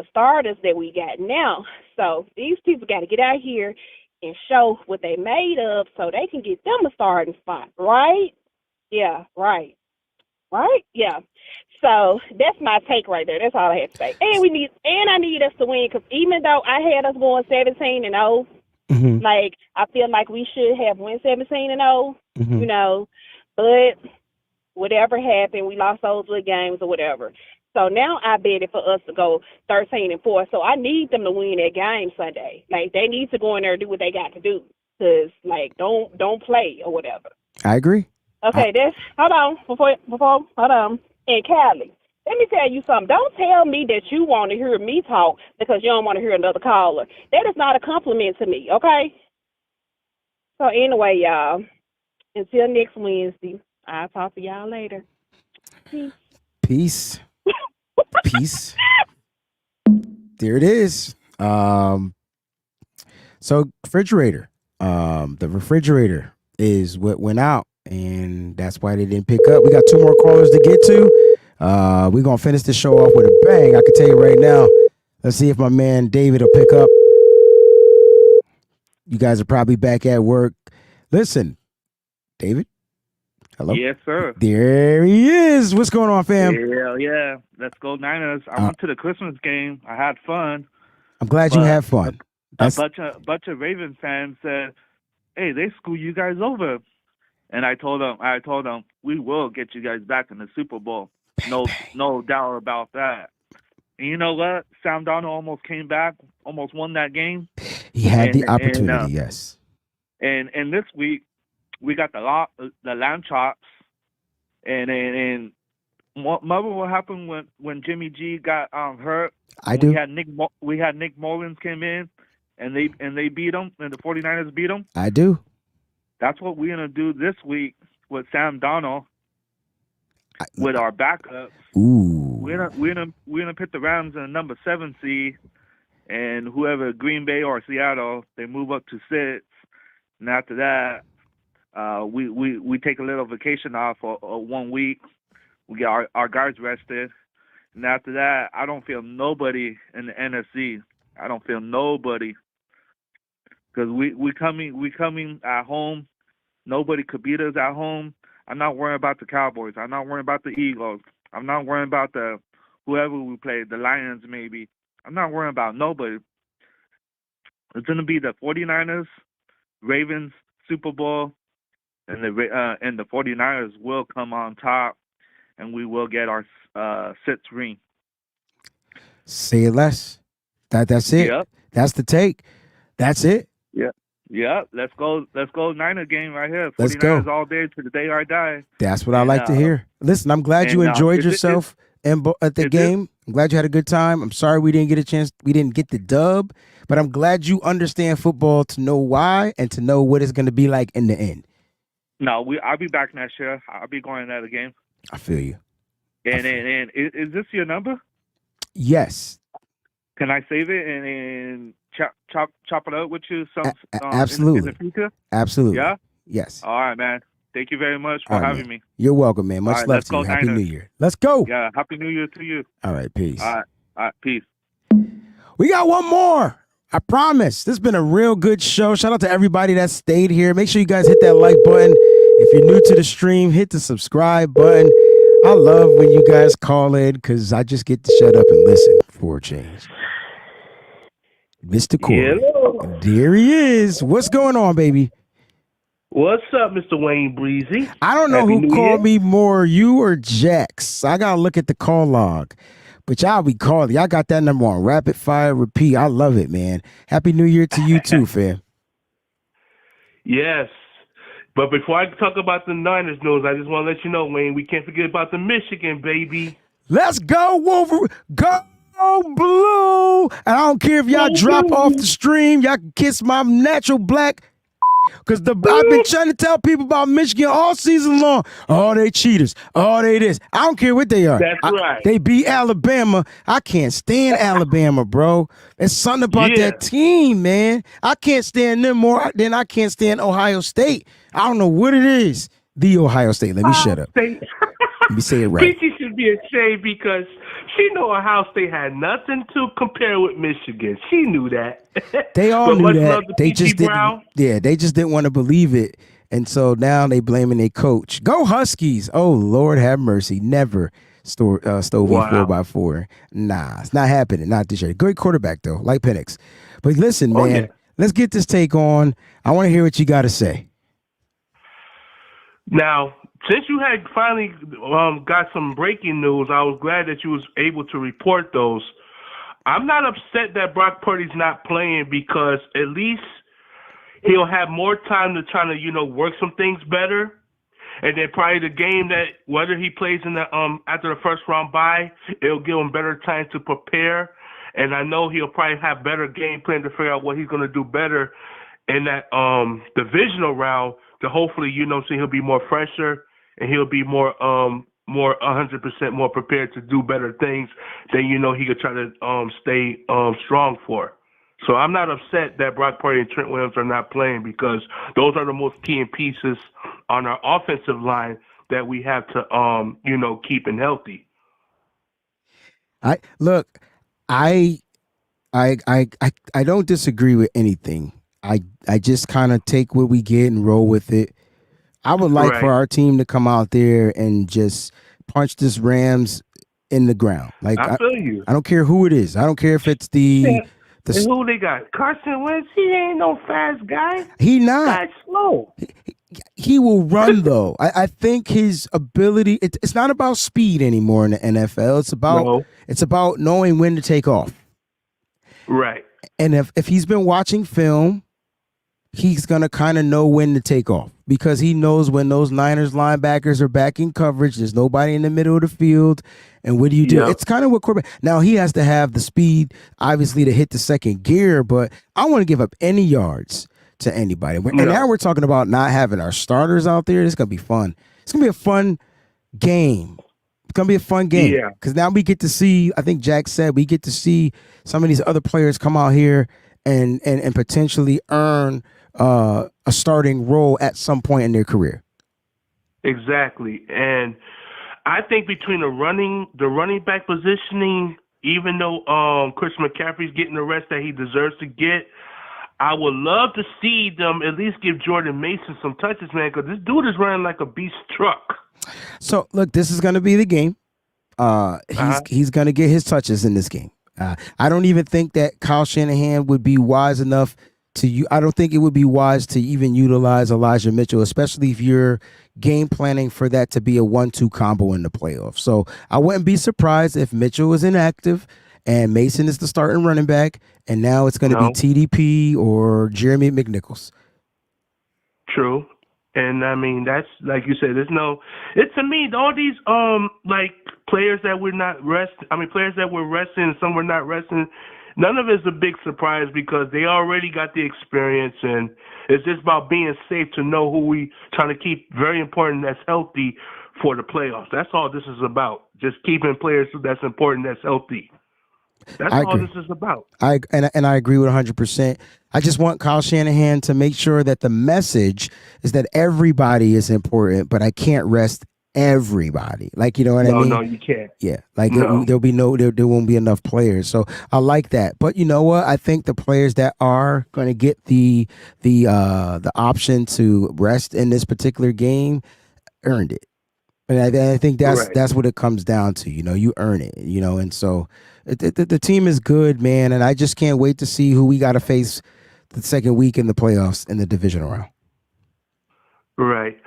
starters that we got now. So these people got to get out here and show what they made of so they can get them a starting spot, right? Yeah, right. Right? Yeah. So that's my take right there. That's all I have to say. And I need us to win because even though I had us going 17-0, mm-hmm. I feel like we should have won 17-0, mm-hmm. But whatever happened, we lost those little games or whatever. So now I bet it for us to go 13-4. So I need them to win that game Sunday. They need to go in there and do what they got to do. Cause don't play or whatever. I agree. Okay, hold on hold on. And Callie, let me tell you something. Don't tell me that you want to hear me talk because you don't want to hear another caller. That is not a compliment to me, okay? So anyway, y'all, until next Wednesday, I'll talk to y'all later. Peace. Peace. There it is. So refrigerator. The refrigerator is what went out, and that's why they didn't pick up. We got 2 more callers to get to. We're going to finish the show off with a bang. I can tell you right now. Let's see if my man David will pick up. You guys are probably back at work. Listen, David. Hello? Yes, sir. There he is. What's going on, fam? Hell yeah. Let's go Niners. I went to the Christmas game. I had fun. I'm glad you had fun. A bunch of Ravens fans said, hey, they screw you guys over. And I told them, we will get you guys back in the Super Bowl. No doubt about that. And you know what? Sam Darnold almost came back, almost won that game. He had the opportunity, yes. And this week we got the lamb chops, and remember what happened when Jimmy G got hurt? I do. We had Nick Mullins came in, and they beat him, and the 49ers beat him. I do. That's what we're gonna do this week with Sam Darnold. With our backups, we're gonna put the Rams in the number 7 seed, and whoever Green Bay or Seattle, they move up to 6, and after that, we take a little vacation off for 1 week. We get our guys rested, and after that, I don't feel nobody in the NFC. I don't feel nobody because we coming at home. Nobody could beat us at home. I'm not worrying about the Cowboys. I'm not worrying about the Eagles. I'm not worrying about whoever we play, the Lions maybe. I'm not worrying about nobody. It's going to be the 49ers, Ravens, Super Bowl, and the 49ers will come on top, and we will get our 6th ring. Say it less. That's it. Yep. That's the take. That's it. Yeah, let's go Niner game right here. 49ers Let's go all day to the day I die. That's what I like to hear. Listen, I'm glad you enjoyed yourself at the game. I'm glad you had a good time. I'm sorry we didn't get a chance. We didn't get the dub, but I'm glad you understand football to know why and to know what it's going to be like in the end. No, I'll be back next year. I'll be going to that game. I feel you. And is this your number? Yes. Can I save it and chop it up with you absolutely. In the future? Absolutely. Yeah? Yes. All right, man. Thank you very much for having me. You're welcome, man. Much love to you. Happy New Year. Let's go. Yeah, Happy New Year to you. All right, peace. All right, peace. We got one more. I promise. This has been a real good show. Shout out to everybody that stayed here. Make sure you guys hit that like button. If you're new to the stream, hit the subscribe button. I love when you guys call in because I just get to shut up and listen for a change. Mr. Corey. Hello. There he is. What's going on, baby? What's up, Mr. WayneBreezie? I don't know who called me more, you or Jax. I got to look at the call log. But y'all be calling. Y'all got that number on rapid fire repeat. I love it, man. Happy New Year to you too, fam. Yes. But before I talk about the Niners news, I just want to let you know, Wayne, we can't forget about the Michigan, baby. Let's go, Wolverine. Go blue. And I don't care if y'all drop off the stream. Y'all can kiss my natural black. Because I've been trying to tell people about Michigan all season long. Oh, they cheaters. Oh, they this. I don't care what they are. That's right. They beat Alabama. I can't stand Alabama, bro. There's something about that team, man. I can't stand them more than I can't stand Ohio State. I don't know what it is. The Ohio State. Let me shut up. Let me say it right. Peachy should be ashamed because she knew Ohio State had nothing to compare with Michigan. She knew that. They all knew that. They just Brown. didn't. Yeah, they just didn't want to believe it, and so now they blaming their coach. Go Huskies! Oh Lord, have mercy. Never stole me 4x4. Nah, it's not happening. Not this year. Great quarterback though, like Penix. But listen, man, let's get this take on. I want to hear what you got to say. Now, since you had finally got some breaking news, I was glad that you was able to report those. I'm not upset that Brock Purdy's not playing because at least he'll have more time to try to, work some things better. And then probably the game that whether he plays in the after the first round bye, it'll give him better time to prepare. And I know he'll probably have better game plan to figure out what he's going to do better in that divisional round. To hopefully, he'll be more fresher and he'll be more 100% more prepared to do better things than he could try to stay strong for. So I'm not upset that Brock Purdy and Trent Williams are not playing because those are the most key pieces on our offensive line that we have to keep and healthy. I don't disagree with anything. I just kind of take what we get and roll with it. I would like for our team to come out there and just punch this Rams in the ground. Like I feel you. I don't care who it is. I don't care if it's and who they got? Carson Wentz. He ain't no fast guy. He not. That's slow. He will run though. I think his ability. It's not about speed anymore in the NFL. It's about knowing when to take off. Right. And if he's been watching film, he's gonna kind of know when to take off because he knows when those Niners linebackers are back in coverage. There's nobody in the middle of the field, and what do you do? Yep. It's kind of what quarterback. Now he has to have the speed, obviously, to hit the second gear, but I don't want to give up any yards to anybody. And now we're talking about not having our starters out there. It's gonna be fun. It's gonna be a fun game. It's gonna be a fun game. Yeah. Because now we get to see. I think Jack said we get to see some of these other players come out here and potentially earn a starting role at some point in their career. Exactly. And I think between the running back positioning, even though Chris McCaffrey's getting the rest that he deserves to get, I would love to see them at least give Jordan Mason some touches, man, because this dude is running like a beast truck. So look, this is going to be the game. He's going to get his touches in this game. I don't even think that Kyle Shanahan would be wise enough I don't think it would be wise to even utilize Elijah Mitchell, especially if you're game planning for that to be a 1-2 combo in the playoffs. So I wouldn't be surprised if Mitchell is inactive and Mason is the starting running back, and now it's going to be TDP or Jeremy McNichols. True. And I mean, that's like you said, it's to me, all these like players that players that were resting, some were not resting, none of it's a big surprise because they already got the experience, and it's just about being safe to know who we trying to keep very important that's healthy for the playoffs. That's all this is about. Just keeping players that's important that's healthy. That's all this is about. I agree with 100%. I just want Kyle Shanahan to make sure that the message is that everybody is important, but I can't rest everybody. Like, you know what I mean? No, you can't. Yeah. Like there won't be enough players. So I like that. But you know what? I think the players that are going to get the option to rest in this particular game earned it. And I think that's what it comes down to. You know, you earn it, you know, and so the team is good, man. And I just can't wait to see who we got to face the second week in the playoffs in the divisional round. Right.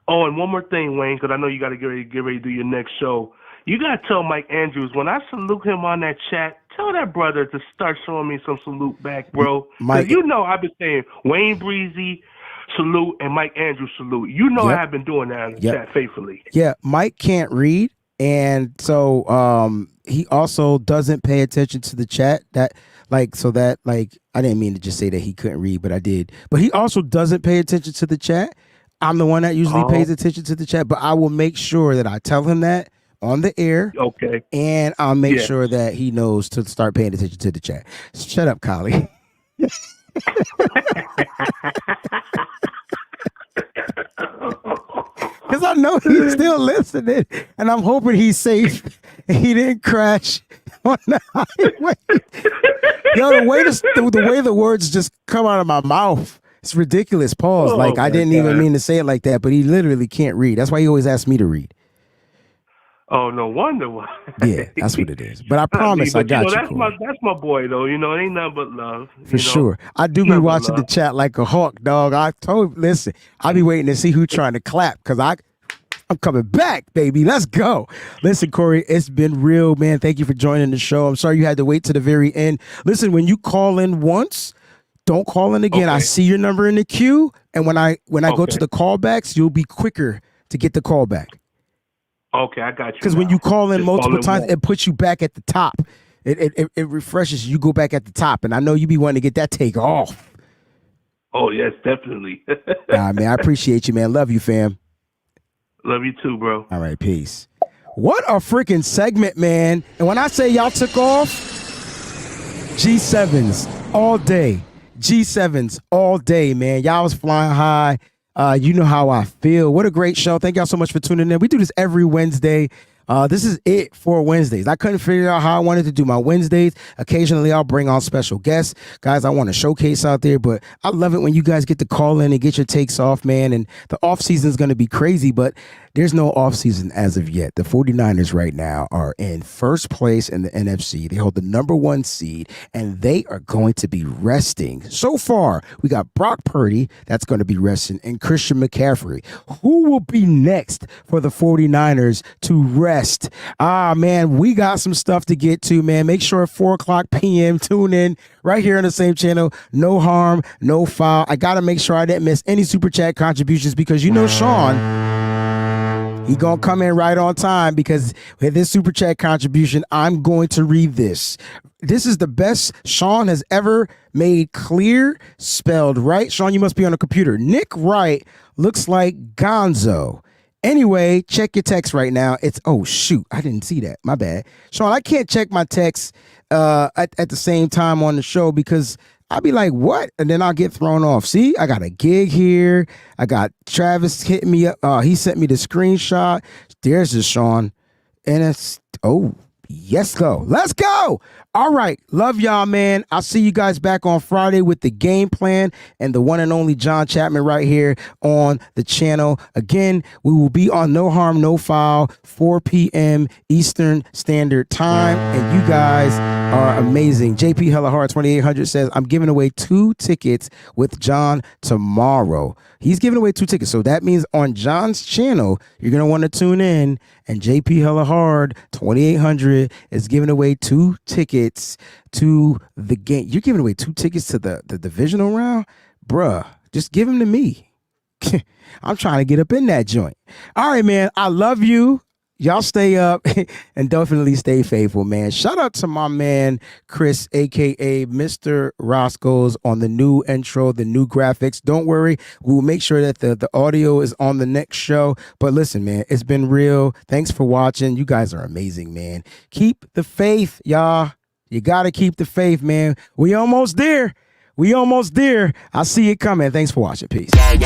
Oh, and one more thing, Wayne, because I know you got to get ready to do your next show. You got to tell Mike Andrews, when I salute him on that chat, tell that brother to start showing me some salute back, bro. Because you know I've been saying WayneBreezie salute and Mike Andrews salute. You know I've been doing that on the chat faithfully. Yeah, Mike can't read, and so he also doesn't pay attention to the chat. I didn't mean to just say that he couldn't read, but I did. But he also doesn't pay attention to the chat. I'm the one that usually pays attention to the chat, but I will make sure that I tell him that on the air. Okay. And I'll make sure that he knows to start paying attention to the chat. Shut up, Collie. Because I know he's still listening, and I'm hoping he's safe and he didn't crash on the highway. Yo, the way the words just come out of my mouth. It's ridiculous. Pause. I didn't even mean to say it like that, but he literally can't read. That's why he always asks me to read. Oh, no wonder why. Yeah, that's what it is. But I promise I got you. That's my boy, though. You know, it ain't nothing but love. For sure. I do be watching the chat like a hawk, dog. Listen, I be waiting to see who's trying to clap because I'm coming back, baby. Let's go. Listen, Corey, it's been real, man. Thank you for joining the show. I'm sorry you had to wait to the very end. Listen, when you call in once, don't call in again. Okay. I see your number in the queue, and when I go to the callbacks, you'll be quicker to get the call back. Okay, I got you. Because when you call in multiple times, it puts you back at the top. It refreshes you. Go back at the top, and I know you be wanting to get that take off. Oh yes, definitely. Nah, man, I appreciate you, man. Love you, fam. Love you too, bro. All right, peace. What a freaking segment, man! And when I say y'all took off, G7s all day. G7s all day, man. Y'all was flying high. You know how I feel. What a great show. Thank y'all so much for tuning in. We do this every Wednesday. This is it for Wednesdays. I couldn't figure out how I wanted to do my Wednesdays. Occasionally, I'll bring on special guests. Guys, I want to showcase out there, but I love it when you guys get to call in and get your takes off, man. And the off season is going to be crazy, but there's no offseason as of yet. The 49ers right now are in first place in the NFC. They hold the number 1 seed, and they are going to be resting. So far, we got Brock Purdy, that's going to be resting, and Christian McCaffrey. Who will be next for the 49ers to rest? Man, we got some stuff to get to, man. Make sure at 4 o'clock p.m., tune in right here on the same channel. No harm, no foul. I got to make sure I didn't miss any super chat contributions because you know Sean, he gonna come in right on time because with this super chat contribution, I'm going to read this. This is the best Sean has ever made clear, spelled right. Sean, you must be on a computer. Nick Wright looks like Gonzo. Anyway, check your text right now. It's, oh shoot, I didn't see that. My bad. Sean, I can't check my text at the same time on the show because I'll be like, what? And then I'll get thrown off. See, I got a gig here. I got Travis hitting me up. He sent me the screenshot. There's the Sean. And it's, oh, yes, go. Let's go. All right. Love y'all, man. I'll see you guys back on Friday with the game plan and the one and only John Chapman right here on the channel. Again, we will be on No Harm, No Foul, 4 p.m. Eastern Standard Time. And you guys are amazing. JP Hellahard 2800 says, I'm giving away 2 tickets with John tomorrow. He's giving away 2 tickets. So that means on John's channel, you're going to want to tune in. And JP Hellahard 2800 is giving away 2 tickets to the game. You're giving away 2 tickets to the divisional round? Bruh, just give them to me. I'm trying to get up in that joint. All right, man. I love you. Y'all stay up and definitely stay faithful, man. Shout out to my man, Chris, a.k.a. Mr. Roscoe's, on the new intro, the new graphics. Don't worry. We will make sure that the audio is on the next show. But listen, man, it's been real. Thanks for watching. You guys are amazing, man. Keep the faith, y'all. You got to keep the faith, man. We almost there. We almost there. I see it coming. Thanks for watching. Peace. Yeah.